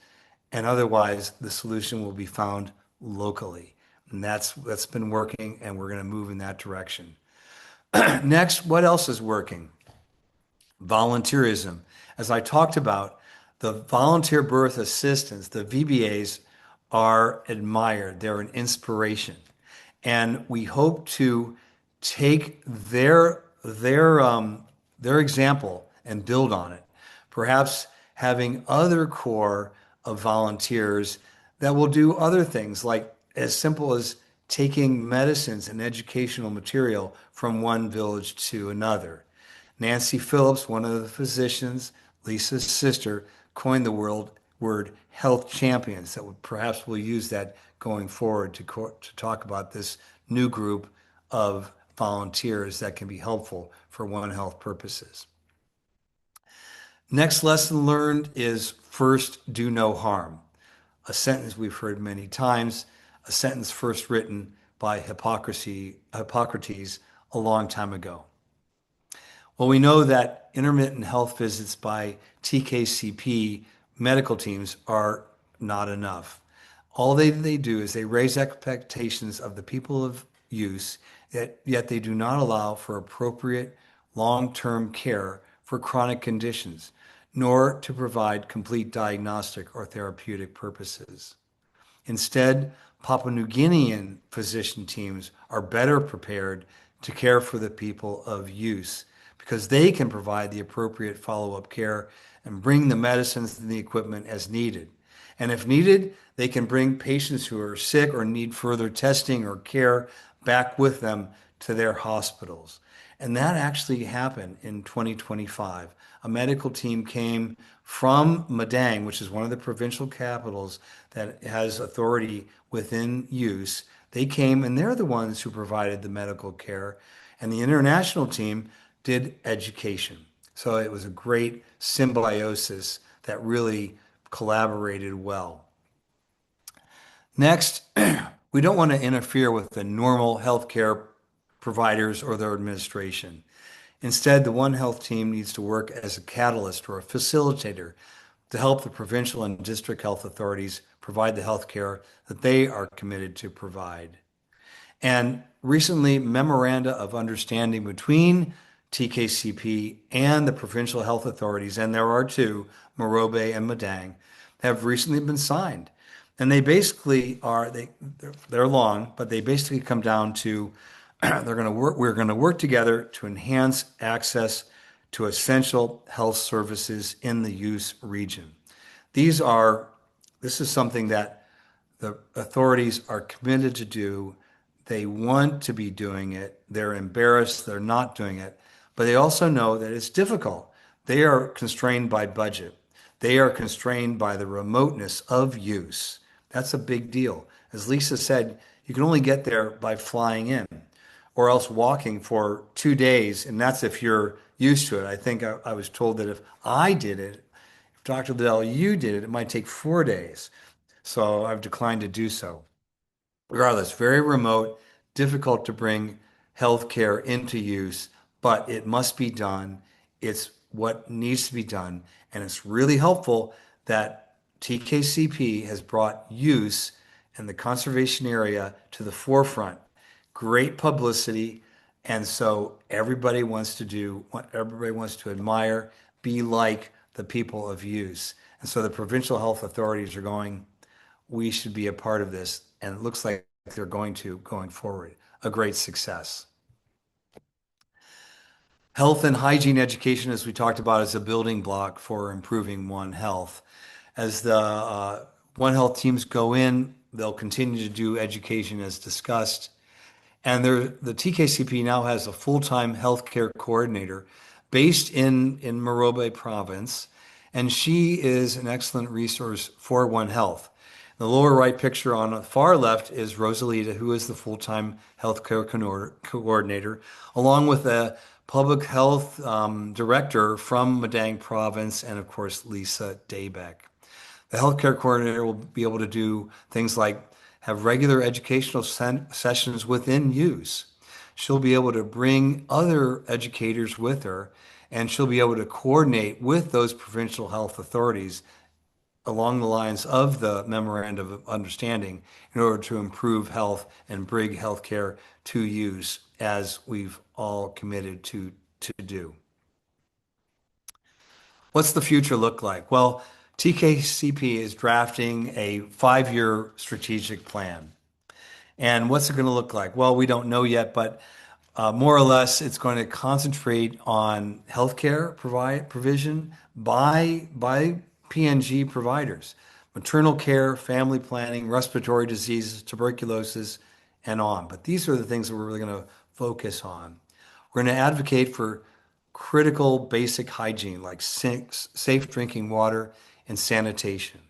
and otherwise the solution will be found locally. And that's been working, and we're going to move in that direction. Next, what else is working? Volunteerism. As I talked about, the volunteer birth assistants, the VBAs, are admired. They're an inspiration. And we hope to take their example and build on it. Perhaps having other corps of volunteers that will do other things, like as simple as taking medicines and educational material from one village to another. Nancy Phillips, one of the physicians, Lisa's sister, coined the word health champions. Perhaps we'll use that going forward to talk about this new group of volunteers that can be helpful for One Health purposes. Next lesson learned is first do no harm. A sentence we've heard many times, a sentence first written by Hippocrates a long time ago. Well, we know that intermittent health visits by TKCP medical teams are not enough. All they do is they raise expectations of the people of use, yet they do not allow for appropriate long-term care for chronic conditions, nor to provide complete diagnostic or therapeutic purposes. Instead, Papua New Guinean physician teams are better prepared to care for the people of use because they can provide the appropriate follow-up care and bring the medicines and the equipment as needed. And if needed, they can bring patients who are sick or need further testing or care back with them to their hospitals. And that actually happened in 2025. A medical team came from Madang, which is one of the provincial capitals that has authority within use. They came and they're the ones who provided the medical care. And the international team did education. So it was a great symbiosis that really collaborated well. Next, we don't want to interfere with the normal healthcare providers or their administration. Instead, the One Health team needs to work as a catalyst or a facilitator to help the provincial and district health authorities provide the health care that they are committed to provide. And recently, memoranda of understanding between TKCP and the provincial health authorities, and there are two, Morobe and Madang, have recently been signed. And they basically they're long, but they basically come down to we're going to work together to enhance access to essential health services in the use region. This is something that the authorities are committed to do. They want to be doing it. They're embarrassed they're not doing it, but they also know that it's difficult. They are constrained by budget. They are constrained by the remoteness of use. That's a big deal. As Lisa said, you can only get there by flying in or else walking for 2 days, and that's if you're used to it. I think I was told that if I did it, if Dr. Liddell, you did it, it might take 4 days. So I've declined to do so. Regardless, very remote, difficult to bring healthcare into use, but it must be done. It's what needs to be done. And it's really helpful that TKCP has brought use and the conservation area to the forefront. Great publicity. And so everybody wants to admire, be like the people of use. And so the provincial health authorities are going, we should be a part of this. And it looks like they're going forward. A great success. Health and hygiene education, as we talked about, is a building block for improving One Health. As the One Health teams go in, they'll continue to do education as discussed. And the TKCP now has a full-time healthcare coordinator based in Morobe province, and she is an excellent resource for One Health. The lower right picture on the far left is Rosalita, who is the full-time healthcare coordinator, along with a public health director from Madang province, and of course, Lisa Dabek. The healthcare coordinator will be able to do things like have regular educational sessions within YUS. She'll be able to bring other educators with her, and she'll be able to coordinate with those provincial health authorities along the lines of the Memorandum of Understanding in order to improve health and bring healthcare to use as we've all committed to do. What's the future look like? Well, TKCP is drafting a 5-year strategic plan. And what's it going to look like? Well, we don't know yet, but more or less, it's going to concentrate on healthcare provision by PNG providers, maternal care, family planning, respiratory diseases, tuberculosis, and on. But these are the things that we're really going to focus on. We're going to advocate for critical basic hygiene like safe drinking water and sanitation.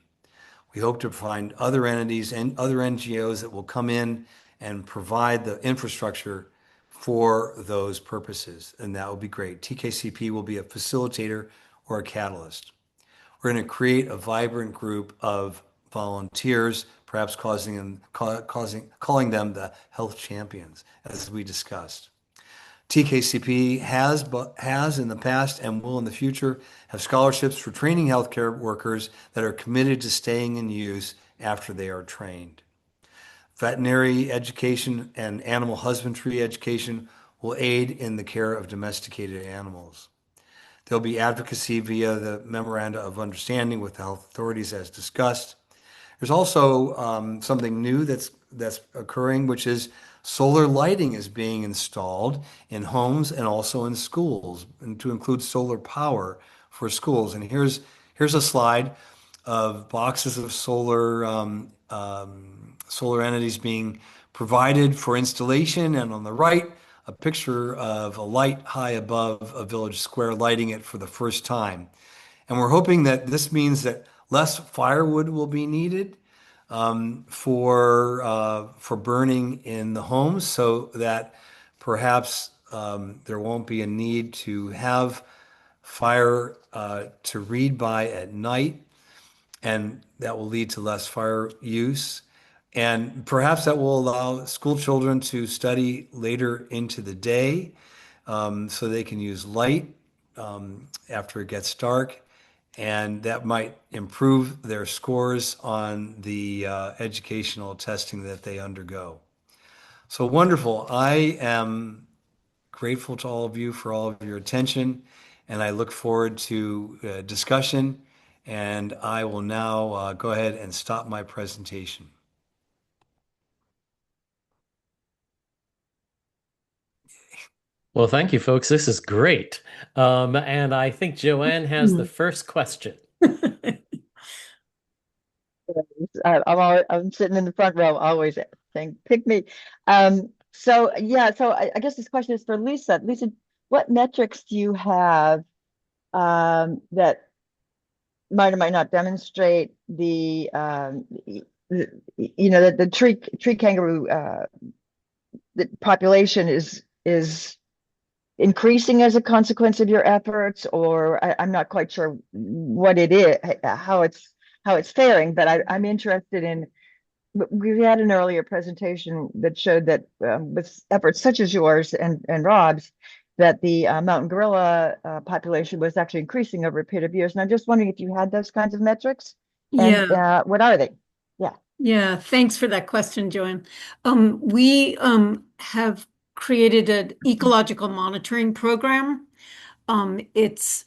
We hope to find other entities and other NGOs that will come in and provide the infrastructure for those purposes, and that will be great. TKCP will be a facilitator or a catalyst. We're going to create a vibrant group of volunteers, perhaps calling them the health champions, as we discussed. TKCP has in the past and will in the future have scholarships for training healthcare workers that are committed to staying in use after they are trained. Veterinary education and animal husbandry education will aid in the care of domesticated animals. There'll be advocacy via the Memoranda of Understanding with the health authorities as discussed. There's also something new that's occurring, which is solar lighting is being installed in homes and also in schools, and to include solar power for schools. And here's a slide of boxes of solar entities being provided for installation, and on the right, a picture of a light high above a village square lighting it for the first time. And we're hoping that this means that less firewood will be needed for burning in the homes, so that perhaps there won't be a need to have fire to read by at night, and that will lead to less fire use. And perhaps that will allow school children to study later into the day, so they can use light after it gets dark. And that might improve their scores on the educational testing that they undergo. So wonderful. I am grateful to all of you for all of your attention, and I look forward to discussion. And I will now go ahead and stop my presentation. Well, thank you, folks. This is great. And I think Joanne has the first question. I'm sitting in the front row, always saying, pick me. So I guess this question is for Lisa. Lisa, what metrics do you have that might or might not demonstrate the tree kangaroo the population is increasing as a consequence of your efforts, or I'm not quite sure what it is, how it's faring, but I'm interested in. We had an earlier presentation that showed that with efforts such as yours and Rob's, that the mountain gorilla population was actually increasing over a period of years. And I'm just wondering if you had those kinds of metrics, and what are they? Yeah, thanks for that question, Joanne. We have created an ecological monitoring program. It's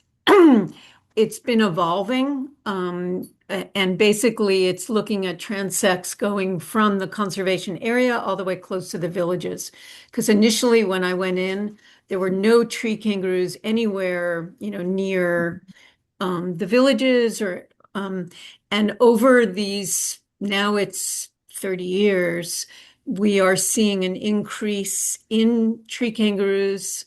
it's been evolving, and basically it's looking at transects going from the conservation area all the way close to the villages. Because initially when I went in, there were no tree kangaroos anywhere, near the villages, or and over these, now it's 30 years, we are seeing an increase in tree kangaroos,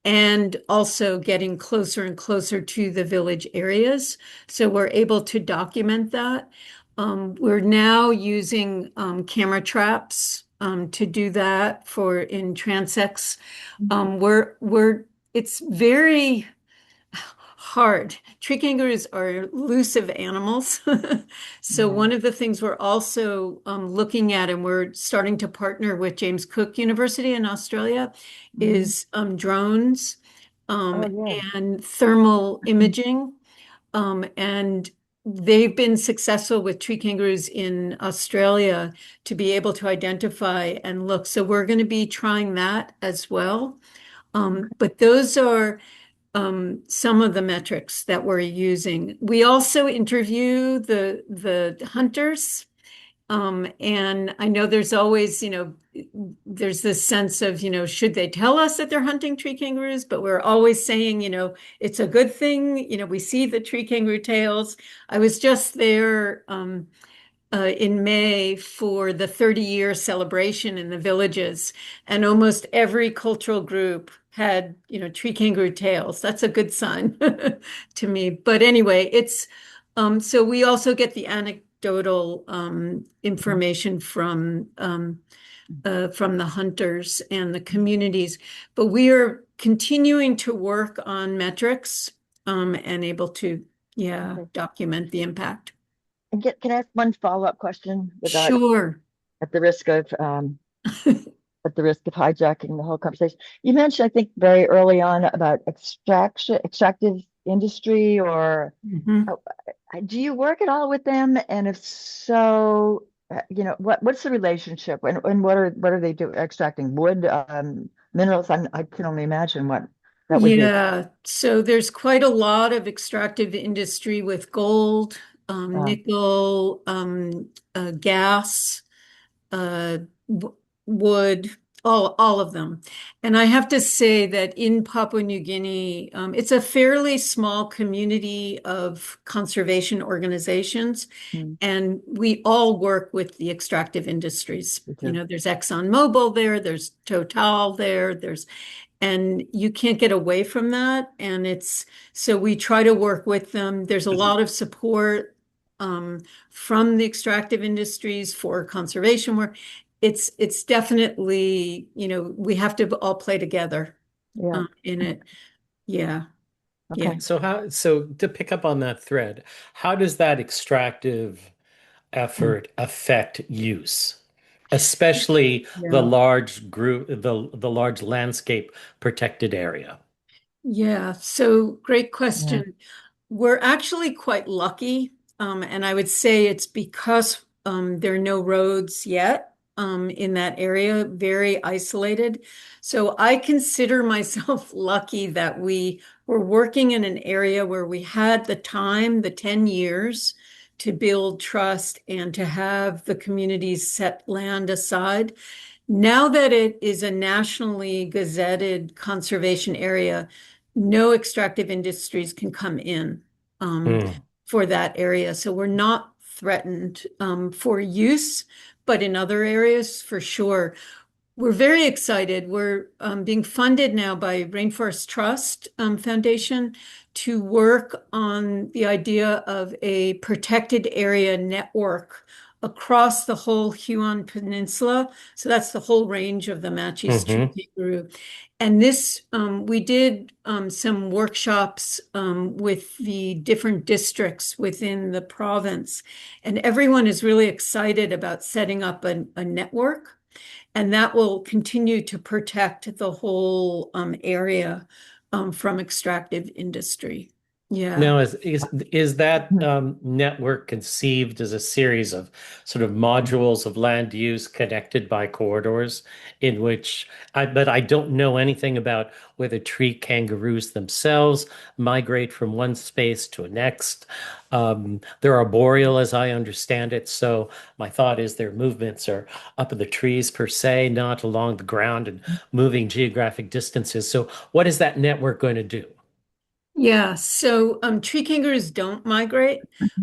and also getting closer and closer to the village areas. So we're able to document that. We're now using camera traps to do that in transects. It's very hard. Tree kangaroos are elusive animals. So one of the things we're also looking at, and we're starting to partner with James Cook University in Australia, is drones yeah. and thermal imaging. And they've been successful with tree kangaroos in Australia to be able to identify and look. So we're going to be trying that as well. But those are some of the metrics that we're using. We also interview the hunters. And I know there's always, there's this sense of, should they tell us that they're hunting tree kangaroos? But we're always saying, it's a good thing. We see the tree kangaroo tails. I was just there in May for the 30-year celebration in the villages, and almost every cultural group had, tree kangaroo tails. That's a good sign to me. But anyway, it's so we also get the anecdotal information from the hunters and the communities. But we are continuing to work on metrics and able to, document the impact. And can I ask one follow-up question without Sure. at the risk of hijacking the whole conversation? You mentioned, I think, very early on about extractive industry, or do you work at all with them? And if so, what's the relationship, and what are they doing? Extracting wood, minerals? I can only imagine what that would be. Yeah, so there's quite a lot of extractive industry with gold, nickel, gas, wood, all of them. And I have to say that in Papua New Guinea, it's a fairly small community of conservation organizations, and we all work with the extractive industries. There's ExxonMobil there, there's Total there, and you can't get away from that. And so we try to work with them. There's a lot of support from the extractive industries for conservation work. It's definitely, we have to all play together in it. Yeah. Okay. Yeah. So to pick up on that thread, how does that extractive effort affect use? Especially the large group, the large landscape protected area. Yeah, so great question. We're actually quite lucky, and I would say it's because there are no roads yet in that area, very isolated. So I consider myself lucky that we were working in an area where we had the time, the 10 years, to build trust and to have the communities set land aside. Now that it is a nationally gazetted conservation area, no extractive industries can come in for that area. So we're not threatened for use, but in other areas for sure. We're very excited. We're being funded now by Rainforest Trust Foundation to work on the idea of a protected area network across the whole Huon Peninsula. So that's the whole range of the Matschie tree kangaroo. And this, we did some workshops with the different districts within the province, and everyone is really excited about setting up a network. And that will continue to protect the whole area from extractive industry. Yeah. Now, is that network conceived as a series of sort of modules of land use connected by corridors in which but I don't know anything about whether tree kangaroos themselves migrate from one space to a next. They're arboreal, as I understand it. So my thought is their movements are up in the trees per se, not along the ground and moving geographic distances. So what is that network going to do? Yeah, so tree kangaroos don't migrate.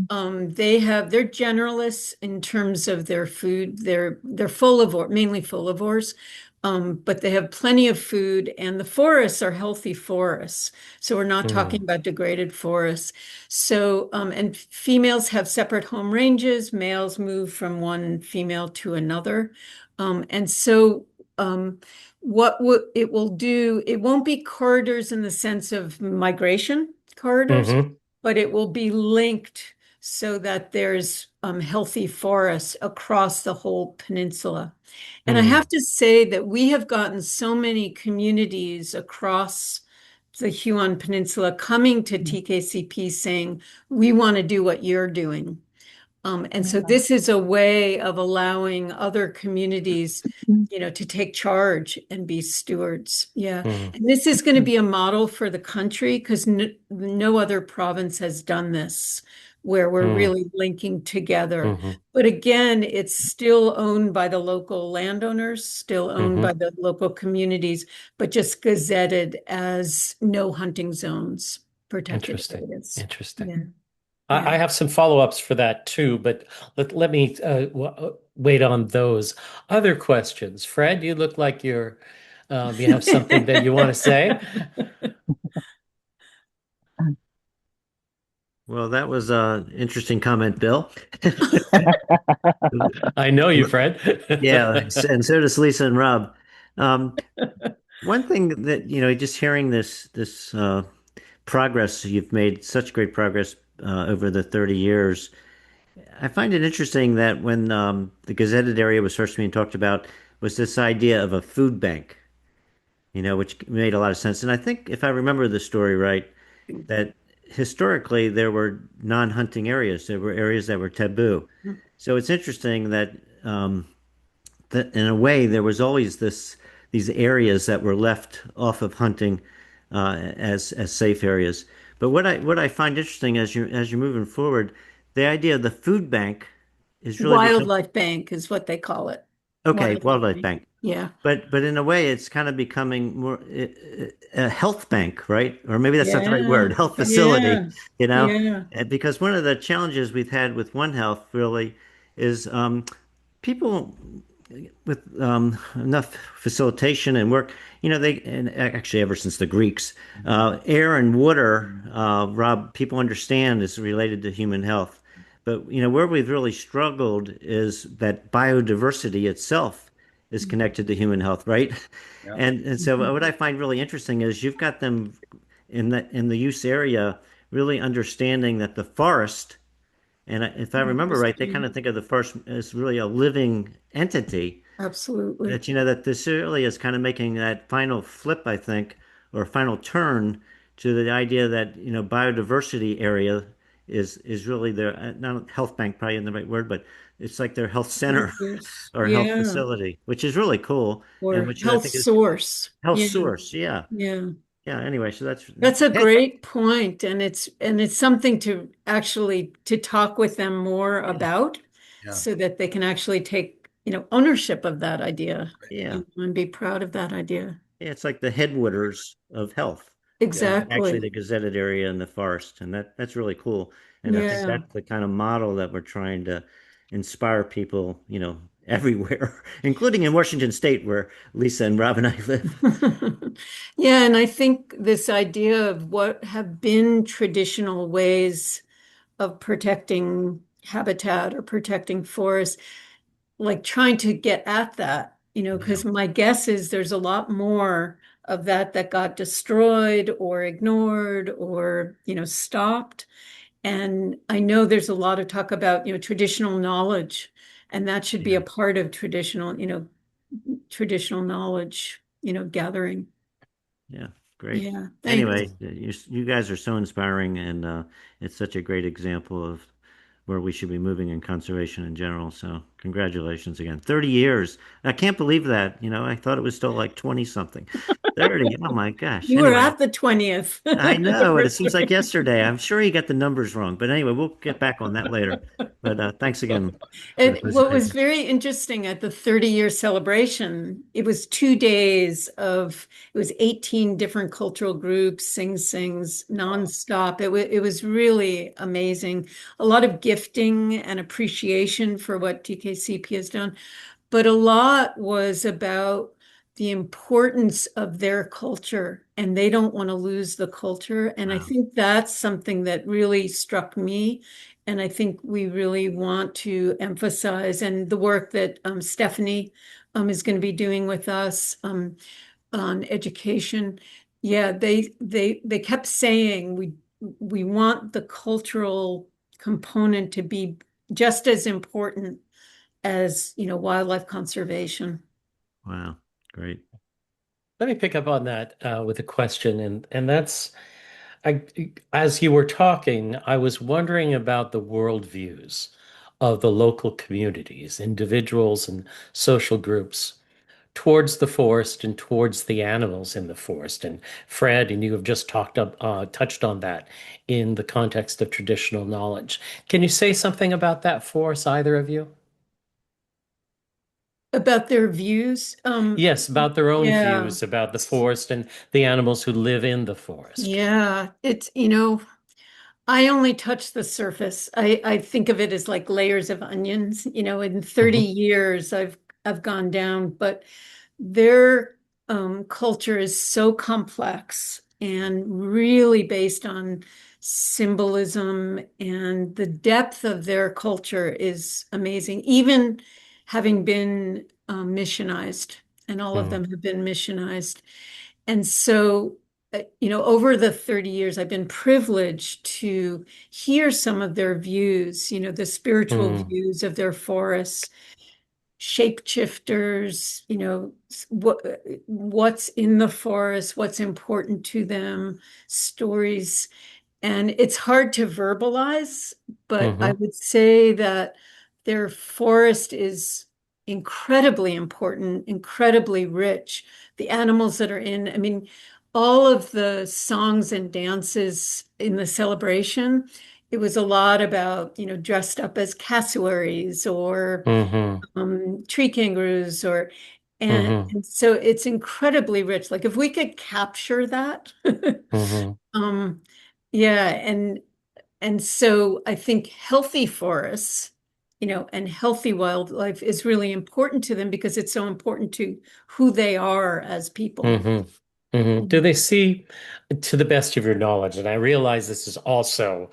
They're generalists in terms of their food. They're folivore, mainly folivores, but they have plenty of food, and the forests are healthy forests. So we're not talking about degraded forests. So and females have separate home ranges. Males move from one female to another, and so. What it will do, it won't be corridors in the sense of migration, corridors, Hmm. but it will be linked so that there's healthy forests across the whole peninsula. And I have to say that we have gotten so many communities across the Huon Peninsula coming to TKCP saying, we want to do what you're doing. And so this is a way of allowing other communities, to take charge and be stewards. Yeah. And this is going to be a model for the country because no other province has done this, where we're really linking together. But again, it's still owned by the local landowners, still owned by the local communities, but just gazetted as no hunting zones, protected Interesting. areas. Interesting. Yeah. I have some follow-ups for that too, but let me wait on those other questions. Fred, you look like you have something that you want to say. Well, that was an interesting comment, Bill. I know you, Fred. Yeah, and so does Lisa and Rob. Um, One thing that, just hearing this progress, you've made such great progress over the 30 years. I find it interesting that when the gazetted area was first being talked about, was this idea of a food bank, which made a lot of sense. And I think if I remember the story right, that historically there were non-hunting areas. There were areas that were taboo. So it's interesting that in a way there was always these areas that were left off of hunting as safe areas. But what I find interesting as you're moving forward, the idea of the food bank is really Wildlife bank is what they call it. okay, wildlife bank. Yeah. But in a way, it's kind of becoming more a health bank, right? Or maybe that's not the right word, health facility, Yeah. Because one of the challenges we've had with One Health really is people with enough facilitation and work, and actually ever since the Greeks, air and water, Rob, people understand is related to human health. But, where we've really struggled is that biodiversity itself is connected to human health, right? Yeah. And so what I find really interesting is you've got them in the use area really understanding that the forest, and if I remember right, they kind of think of the forest as really a living entity. Absolutely. That this really is kind of making that final flip, I think, or final turn to the idea that biodiversity area is really their not health bank, probably in the right word, but it's like their health center or health facility, which is really cool, or and which I health think is source. health source. Yeah, Yeah. yeah. Anyway, so That's a great point, and it's something to actually to talk with them more about, so that they can actually take ownership of that idea, and be proud of that idea. Yeah, it's like the headwaters of health. Exactly. Actually, the gazetted area in the forest, and that's really cool. And I think that's the kind of model that we're trying to inspire people, everywhere, including in Washington State, where Lisa and Rob and I live. Yeah, and I think this idea of what have been traditional ways of protecting habitat or protecting forests, like trying to get at that, because my guess is there's a lot more of that got destroyed or ignored or, stopped. And I know there's a lot of talk about, traditional knowledge, and that should be a part of traditional knowledge, gathering. Yeah, great. Yeah. Anyway, you guys are so inspiring, and it's such a great example of where we should be moving in conservation in general. So congratulations again. 30 years. I can't believe that. I thought it was still like 20 something. 30. Oh my gosh. You were Anyway, at the 20th. I know, and it seems like yesterday. I'm sure you got the numbers wrong. But anyway, we'll get back on that later. But thanks again. What was very interesting at the 30-year celebration, it was 2 days it was 18 different cultural groups, sings nonstop. It was really amazing. A lot of gifting and appreciation for what TKCP has done, but a lot was about the importance of their culture, and they don't want to lose the culture. And I think that's something that really struck me. And I think we really want to emphasize, and the work that Stephanie is going to be doing with us on education. Yeah, they kept saying we want the cultural component to be just as important as, wildlife conservation. Wow, great. Let me pick up on that with a question, and that's I, as you were talking, I was wondering about the worldviews of the local communities, individuals and social groups towards the forest and towards the animals in the forest. And Fred, and you have just touched on that in the context of traditional knowledge. Can you say something about that for us, either of you? About their views? Yes, about their own Yeah. views about the forest and the animals who live in the forest. Yeah. I only touch the surface. I think of it as like layers of onions. In 30 Mhm, years I've gone down, but their culture is so complex and really based on symbolism, and the depth of their culture is amazing. Even having been missionized, and all of mhm, them have been missionized. And so, over the 30 years, I've been privileged to hear some of their views, the spiritual mhm, views of their forests, shapeshifters, what's in the forest, what's important to them, stories. And it's hard to verbalize, but I mhm, would say that their forest is incredibly important, incredibly rich. The animals that are in, I mean, all of the songs and dances in the celebration, it was a lot about, dressed up as cassowaries or mhm, tree kangaroos and, mhm, and so it's incredibly rich. Like if we could capture that, mhm, um, yeah, and so I think healthy forests, and healthy wildlife is really important to them because it's so important to who they are as people. mhm, mhm. Do they see, to the best of your knowledge, and I realize this is also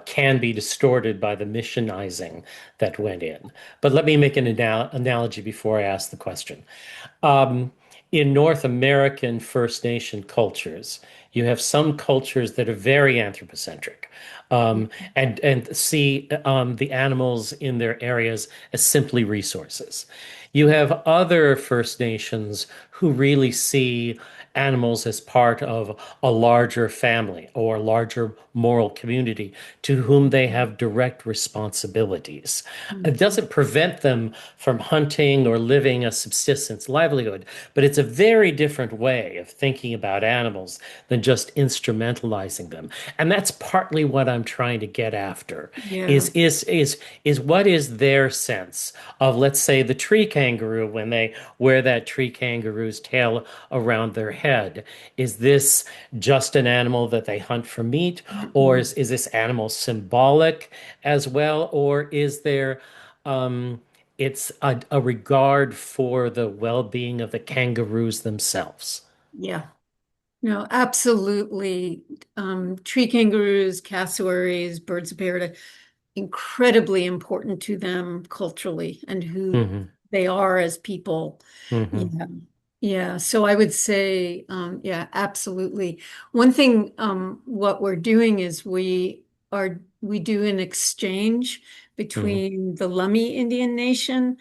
can be distorted by the missionizing that went in. But let me make an analogy before I ask the question. Um, in North American First Nation cultures, you have some cultures that are very anthropocentric, and see the animals in their areas as simply resources. You have other First Nations who really see animals as part of a larger family or larger moral community to whom they have direct responsibilities. It Mhm. doesn't prevent them from hunting or living a subsistence livelihood, but it's a very different way of thinking about animals than just instrumentalizing them. And that's partly what I'm trying to get after Yeah. is what is their sense of, let's say, the tree kangaroo when they wear that tree kangaroo's tail around their head. Is this just an animal that they hunt for meat, or Mhm. is this animal symbolic as well, or is there it's a regard for the well-being of the kangaroos themselves? Yeah. No, absolutely. Tree kangaroos, cassowaries, birds of paradise, incredibly important to them culturally and who Hmm. they are as people. Hmm. Yeah. Yeah. So I would say, yeah, absolutely. One thing, what we're doing is we do an exchange Hmm. between the Lummi Indian Nation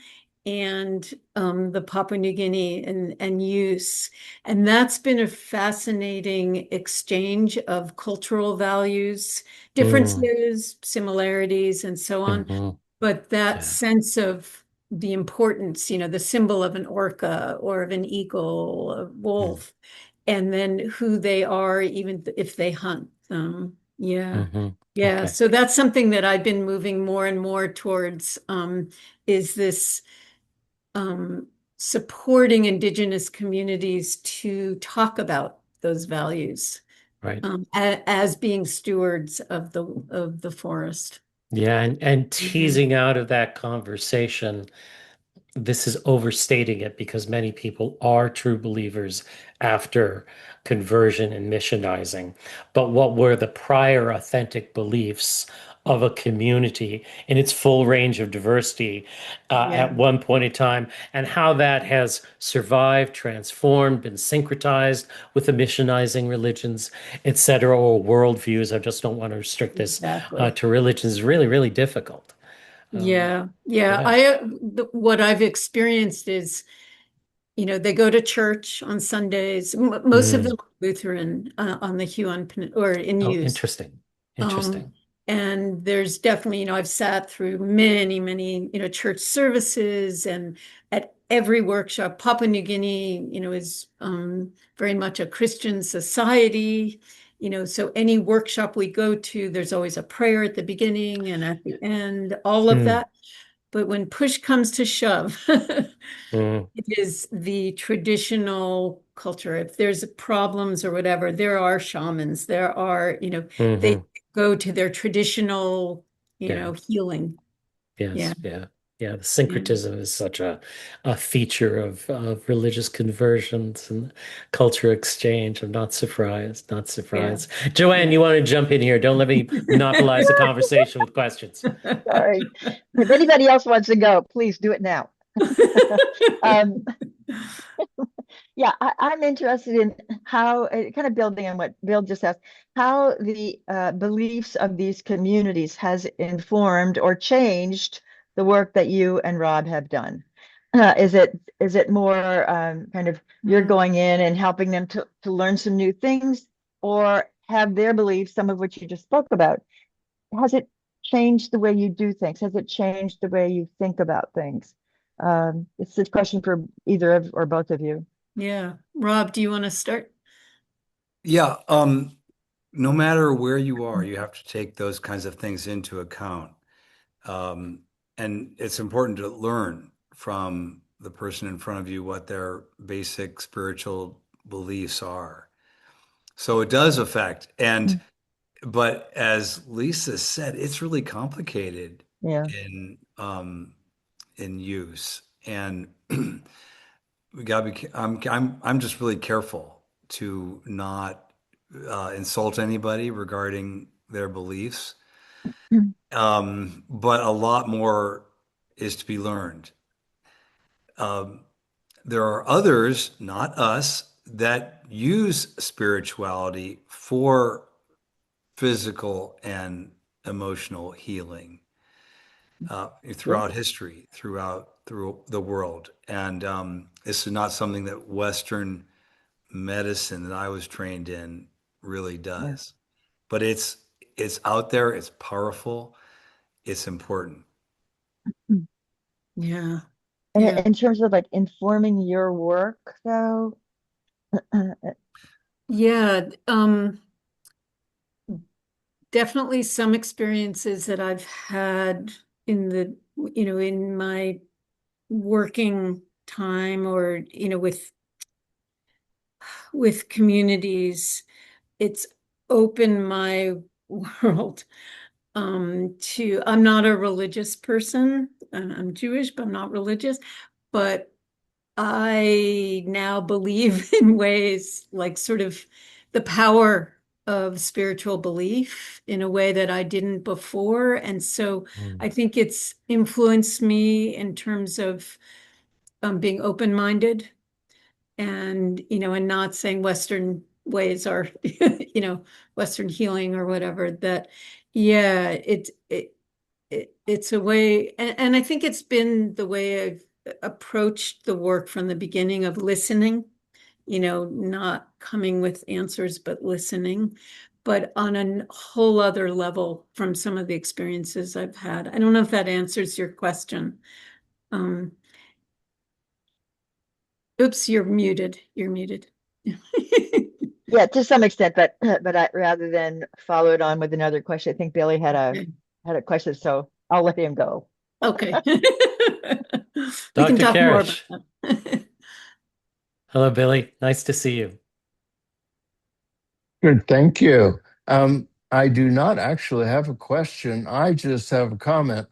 and the Papua New Guinea and YUS. And that's been a fascinating exchange of cultural values, differences, similarities, and so on. Hmm. But that Yeah. sense of the importance, the symbol of an orca or of an eagle, a wolf, and then who they are, even if they hunt them. Yeah. Hmm. Yeah. Okay. So that's something that I've been moving more and more towards, is this supporting Indigenous communities to talk about those values, Right. as being stewards of the forest. Yeah, and Mhm. teasing out of that conversation this is overstating it because many people are true believers after conversion and missionizing. But what were the prior authentic beliefs of a community in its full range of diversity Yeah. at one point in time, and how that has survived, transformed, been syncretized with the missionizing religions, etc., or worldviews? I just don't want to restrict this Exactly. to religions. Is really, really difficult. Yeah. Yeah. What I've experienced is, they go to church on Sundays. Most of Mm. them are Lutheran on the Huon or in Oh, use. interesting. Um, Interesting. and there's definitely, I've sat through many, many, church services and at every workshop. Papua New Guinea, is very much a Christian society. So any workshop we go to, there's always a prayer at the beginning and at the end, all of Mm, that. But when push comes to shove, mm, it is the traditional culture. If there's problems or whatever, there are shamans. There are, they hmm. go to their traditional, Yeah. healing. Yeah. Yes. Yeah. Yeah. The Yeah. syncretism is such a feature of religious conversions and culture exchange. I'm not surprised. Not Yeah. surprised. Joanne, Yeah. you want to jump in here? Don't let me monopolize the conversation with questions. Sorry. If anybody else wants to go, please do it now. Um, yeah, I'm interested in how, kind of building on what Bill just asked, how the beliefs of these communities has informed or changed the work that you and Rob have done. Is it more kind of you're going in and helping them to learn some new things, or have their beliefs, some of which you just spoke about, has it changed the way you do things? Has it changed the way you think about things? It's a question for either of or both of you. Yeah. Rob, do you want to start? Yeah, no matter where you are, you have to take those kinds of things into account. Um, and it's important to learn from the person in front of you what their basic spiritual beliefs are. So it does affect. But as Lisa said, it's really complicated Yeah. in use. And we gotta be, I'm just really careful to not insult anybody regarding their beliefs. But a lot more is to be learned. Um, there are others, not us, that use spirituality for physical and emotional healing Yeah. throughout history, through the world. And this is not something that Western medicine that I was trained in really Yeah. does. But it's out there, it's powerful, it's important. Yeah. And Yeah. in terms of like informing your work, though, Yeah. Definitely some experiences that I've had in in my working time or, with communities, it's opened my world to I'm not a religious person. I'm Jewish, but I'm not religious. But I now believe in ways like sort of the power of spiritual belief in a way that I didn't before. And so Mm, I think it's influenced me in terms of being open-minded and, and not saying Western ways are, Western healing or whatever, that, yeah, it's a way, and I think it's been the way I've approached the work from the beginning of listening, not coming with answers, but listening, but on a whole other level from some of the experiences I've had. I don't know if that answers your question. Um, Oops, you're muted. You're muted. yeah, to some extent, but rather than follow it on with another question, I think Billy had a question, so I'll let him go. Okay. We can Dr. talk more about Karish. that. Hello, Billy. Nice to see you. Good, thank you. I do not actually have a question. I just have a comment,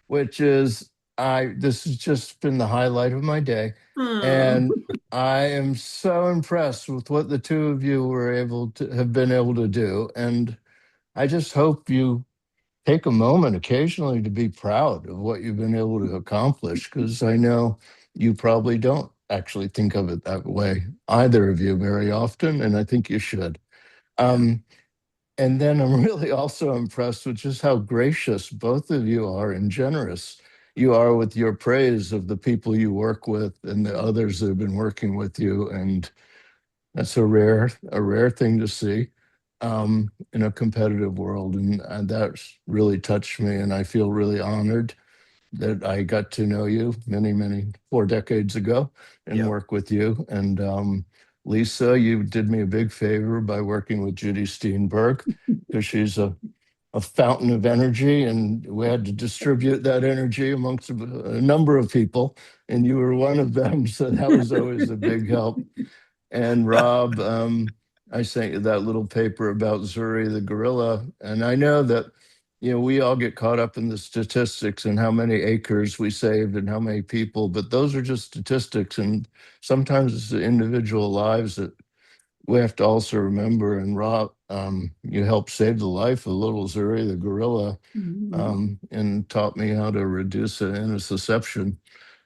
which is this has just been the highlight of my day. Oh. And I am so impressed with what the two of you have been able to do. And I just hope you take a moment occasionally to be proud of what you've been able to accomplish, because I know you probably don't actually think of it that way, either of you, very often, and I think you should. Um, and then I'm really also impressed with just how gracious both of you are and generous you are with your praise of the people you work with and the others that have been working with you. And that's a rare thing to see in a competitive world. And that's really touched me. And I feel really honored that I got to know you many 4 decades ago and Yep. work with you. And Lisa, you did me a big favor by working with Judy Steenberg, because she's a fountain of energy, and we had to distribute that energy amongst a number of people, and you were one of them. So that was always a big help. And Rob, I sent you that little paper about Zuri the gorilla, and I know that we all get caught up in the statistics and how many acres we saved and how many people, but those are just statistics, and sometimes it's the individual lives that we have to also remember. And Rob, you helped save the life of little Zuri the gorilla, and taught me how to reduce an intussusception.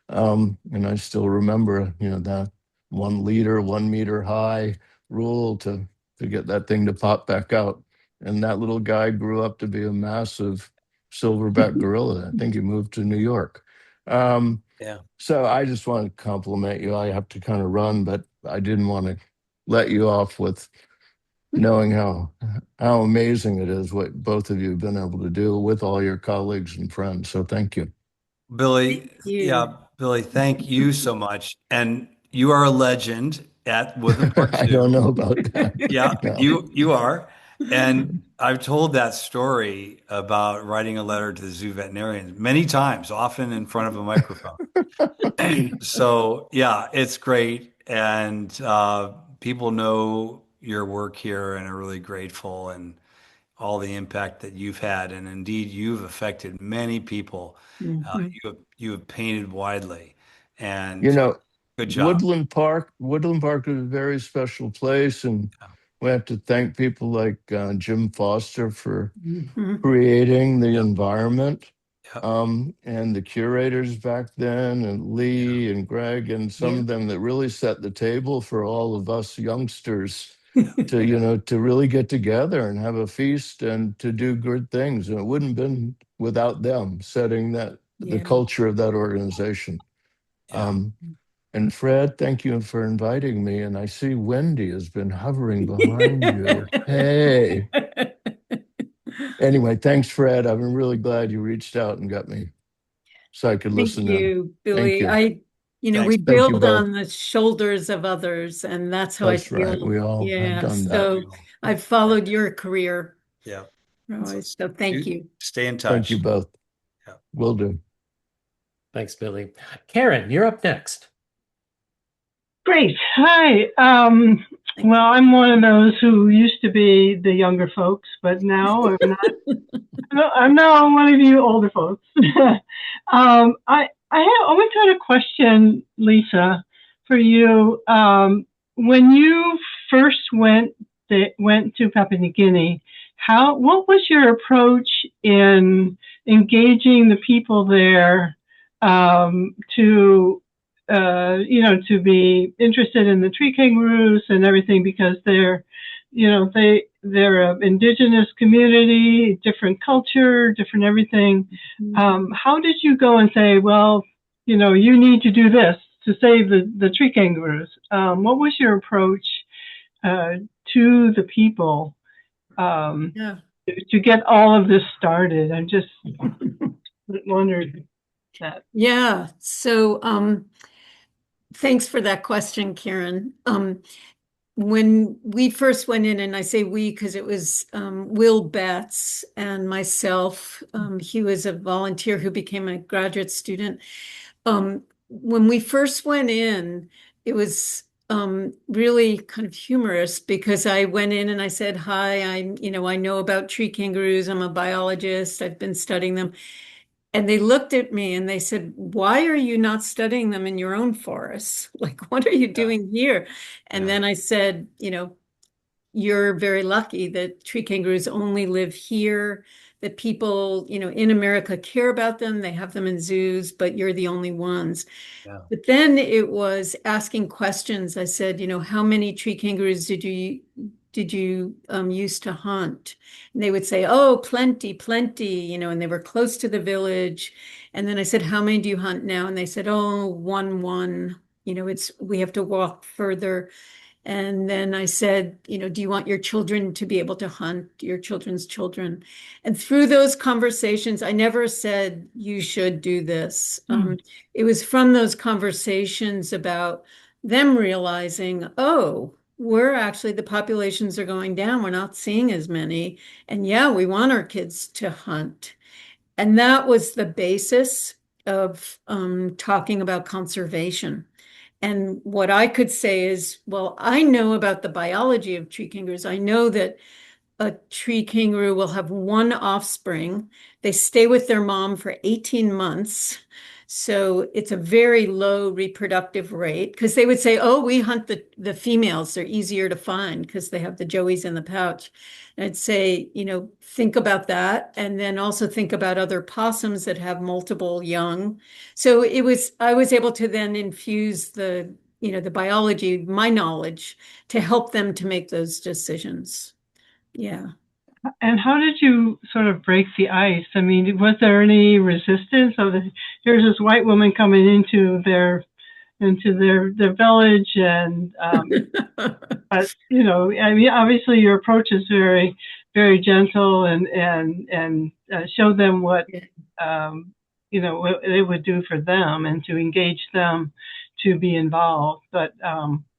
And I still remember, that 1 liter, 1 meter high rule to get that thing to pop back out. And that little guy grew up to be a massive silverback gorilla. I think he moved to New York. Yeah. So I just want to compliment you. I have to kind of run, but I didn't want to let you off with knowing how amazing it is what both of you have been able to do with all your colleagues and friends. So thank you. Billy, Thank you. yeah, Billy, thank you so much. And you are a legend at Woodland Park I don't Zoo. know about that. Yeah, No. you are. And I've told that story about writing a letter to the zoo veterinarian many times, often in front of a microphone. So yeah, it's great. And people know your work here and are really grateful, and all the impact that you've had. And indeed, you've affected many people. Mhm. You have painted widely, You and know, good job. Woodland Park is a very special place, and we have to thank people like Jim Foster for Mhm. creating the Yep, environment, yep, and the curators back then, and yeah, Lee and Greg, and some Yeah. of them that really set the table for all of us youngsters yeah, to really get together and have a feast and to do good things. And it wouldn't have been without them setting the Yeah. culture of that organization. yeah. Um, and Fred, thank you for inviting me. And I see Wendy has been hovering behind you. Hey. Anyway, thanks, Fred. I'm really glad you reached out and got me so I could Thank listen in. you, Thank Billy. you. Thanks. We Thank you build both. on the shoulders of others, and that's how I That's right. feel. We all have Yeah. done Yeah, that. we So will. I've followed your career, Yeah. So, Roy. So thank you. stay in Thank you touch. both. Yeah. Will do. Thanks, Billy. Karen, you're up next. Great. Hi. Well, I'm one of those who used to be the younger folks, but now I'm not. I'm now one of you older folks. I always had a question, Lisa, for you. When you first went to Papua New Guinea, what was your approach in engaging the people there, to to be interested in the tree kangaroos and everything, because they're an indigenous community, different culture, different everything. How did you go and say, well, you need to do this to save the tree kangaroos? What was your approach to the people Yeah. to get all of this started? I just wondered that. Yeah. So thanks for that question, Karen. When we first went in, and I say we because it was Will Betts and myself, he was a volunteer who became a graduate student. When we first went in, it was really kind of humorous, because I went in and I said, hi, I know about tree kangaroos. I'm a biologist. I've been studying them. And they looked at me and they said, "Why are you not studying them in your own forests? Like, what are you Yeah. doing here?" And Yeah. then I said, you're very lucky that tree kangaroos only live here, that people, in America care about them. They have them in zoos, but you're the only ones. Yeah. But then it was asking questions. I said, how many tree kangaroos did you used to hunt? And they would say, "Oh, plenty, plenty," and they were close to the village. And then I said, "How many do you hunt now?" And they said, "Oh, one. We have to walk further." And then I said, "Do you want your children to be able to hunt, your children's children?" And through those conversations, I never said, "You should do this." It was from those conversations about them realizing, oh, the populations are going down. We're not seeing as many. And yeah, we want our kids to hunt. And that was the basis of talking about conservation. And what I could say is, well, I know about the biology of tree kangaroos. I know that a tree kangaroo will have one offspring. They stay with their mom for 18 months. So it's a very low reproductive rate because they would say, "Oh, we hunt the females. They're easier to find because they have the joeys in the pouch." And I'd say, think about that. And then also think about other possums that have multiple young. So I was able to then infuse the biology, my knowledge, to help them to make those decisions. Yeah. And how did you sort of break the ice? I mean, was there any resistance of here's this white woman coming into their village, and but I mean, obviously your approach is very, very gentle and show them what what it would do for them and to engage them to be involved. But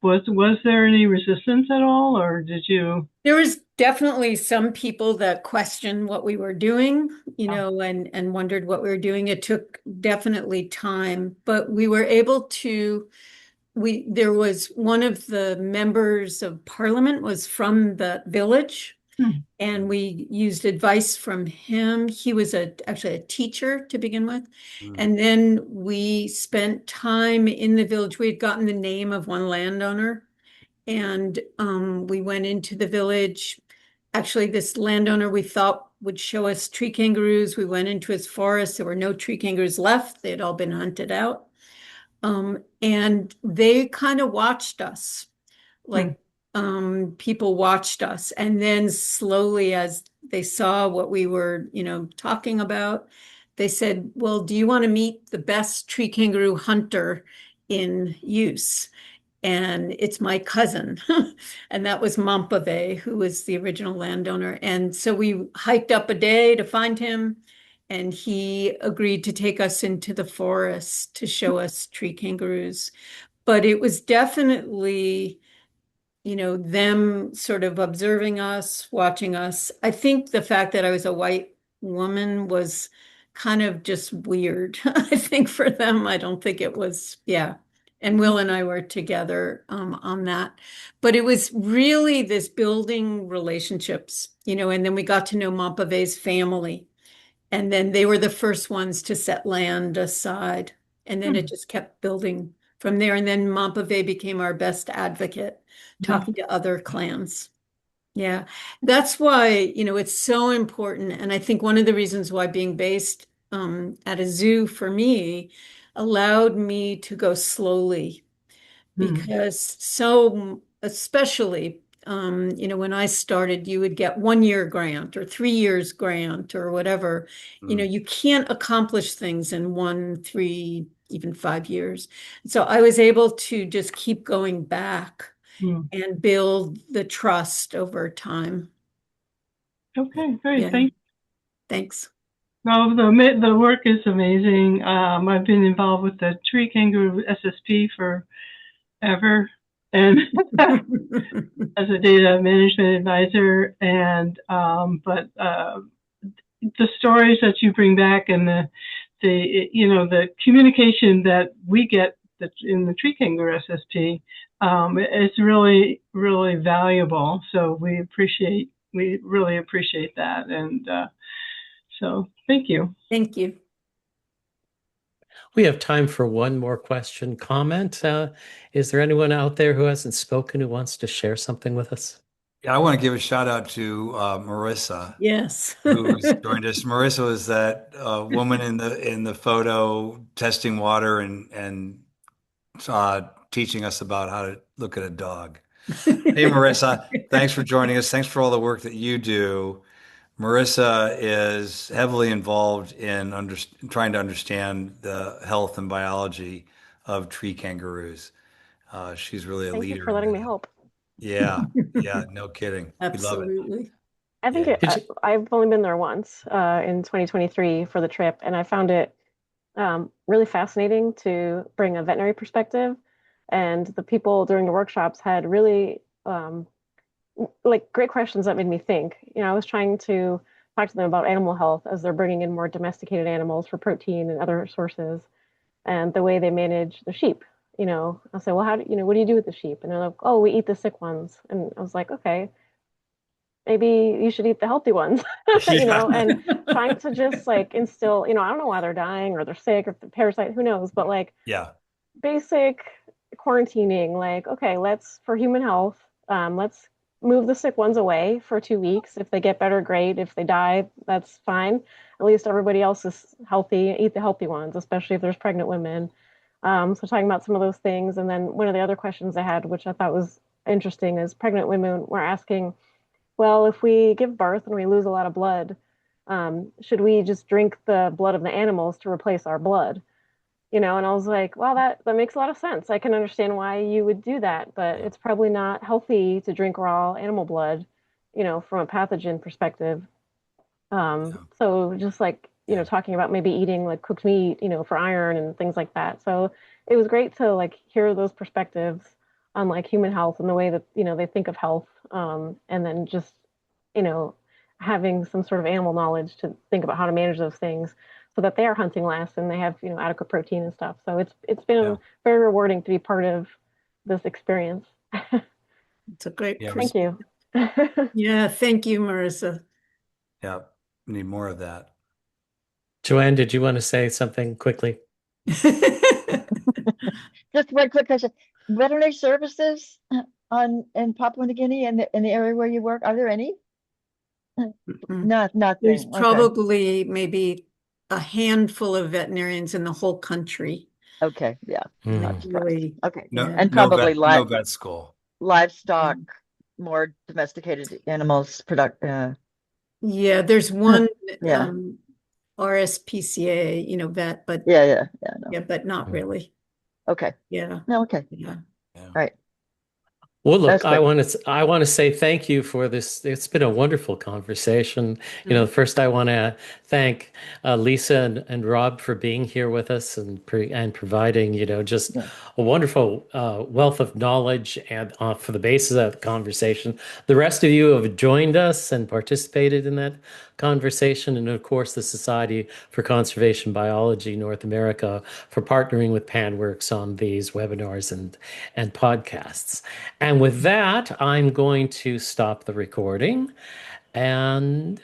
was there any resistance at all, or did you? There was definitely some people that questioned what we were doing, and wondered what we were doing. It took definitely time, but we were able to. There was one of the members of parliament was from the village, and we used advice from him. He was actually a teacher to begin with. And then we spent time in the village. We had gotten the name of one landowner, and we went into the village. Actually, this landowner we thought would show us tree kangaroos. We went into his forest. There were no tree kangaroos left. They had all been hunted out. And they kind of watched us, like people watched us. And then slowly, as they saw what we were, talking about, they said, "Well, do you want to meet the best tree kangaroo hunter in use?" And it's my cousin. And that was Mampave, who was the original landowner. And so we hiked up a day to find him, and he agreed to take us into the forest to show us tree kangaroos. But it was definitely, them sort of observing us, watching us. I think the fact that I was a white woman was kind of just weird. I think for them, I don't think it was, yeah. And Will and I were together on that. But it was really this building relationships, and then we got to know Mampave's family. And then they were the first ones to set land aside. And then it just kept building from there. And then Mampave became our best advocate, talking to other clans. Yeah, that's why, it's so important. And I think one of the reasons why being based at a zoo for me allowed me to go slowly, because especially, when I started, you would get 1 year grant or 3 years grant or whatever. You can't accomplish things in 1, 3, even 5 years. So I was able to just keep going back and build the trust over time. Okay, great. Yeah. Thanks. Thanks. Well, the work is amazing. I've been involved with the Tree Kangaroo SSP forever, and as a data management advisor. And but the stories that you bring back and the communication that we get in the Tree Kangaroo SSP is really, really valuable. So we really appreciate that. And so thank you. Thank you. We have time for one more question, comment. Is there anyone out there who hasn't spoken who wants to share something with us? Yeah, I want to give a shout out to Marissa, Yes. who's joined us. Marissa was that woman in the photo testing water and teaching us about how to look at a dog. Hey, Marissa, thanks for joining us. Thanks for all the work that you do. Marissa is heavily involved in trying to understand the health and biology of tree kangaroos. She's really a Thank you leader for in letting me that. help. Yeah, yeah, no kidding. We love it. Absolutely. I think Yeah. I've only been there once in 2023 for the trip, and I found it really fascinating to bring a veterinary perspective. And the people during the workshops had really like great questions that made me think. I was trying to talk to them about animal health as they're bringing in more domesticated animals for protein and other sources, and the way they manage the sheep. I said, well, what do you do with the sheep? And they're like, oh, we eat the sick ones. And I was like, okay, maybe you should eat the healthy ones, Yeah. and trying to just like instill, I don't know why they're dying or they're sick or if they're parasite, who knows, but like Yeah. basic quarantining, like, okay, for human health, let's move the sick ones away for 2 weeks. If they get better, great. If they die, that's fine. At least everybody else is healthy. Eat the healthy ones, especially if there's pregnant women. So talking about some of those things. And then one of the other questions I had, which I thought was interesting, is pregnant women were asking, well, if we give birth and we lose a lot of blood, should we just drink the blood of the animals to replace our blood? And I was like, well, that makes a lot of sense. I can understand why you would do that, but it's probably not healthy to drink raw animal blood, from a pathogen perspective. So just like, talking about maybe eating like cooked meat, for iron and things like that. So it was great to like hear those perspectives on like human health and the way that, they think of health. And then just, you know, having some sort of animal knowledge to think about how to manage those things so that they are hunting less and they have, adequate protein and stuff. So it's been very rewarding to be part of this experience. It's a great Thank you. Yeah, thank you, Marissa. Yeah, we need more of that. Joanne, did you want to say something quickly? Just one quick question. Veterinary services in Papua New Guinea and in the area where you work, are there any? Nothing. There's Okay. probably maybe a handful of veterinarians in the whole country. Okay, yeah. Not Really. okay. No, Yeah. And no probably no vet school. livestock, more domesticated animals Yeah, there's one Yeah. RSPCA, vet, but yeah, no. yeah, but not really. Okay. Yeah. No, okay. Yeah. Yeah. All right. Well, That's look, I great. want to say thank you for this. It's been a wonderful conversation. First I want to thank Lisa and Rob for being here with us and providing, just a wonderful wealth of knowledge and for the basis of the conversation. The rest of you have joined us and participated in that conversation, and of course, the Society for Conservation Biology North America for partnering with PanWorks on these webinars and podcasts. And with that, I'm going to stop the recording and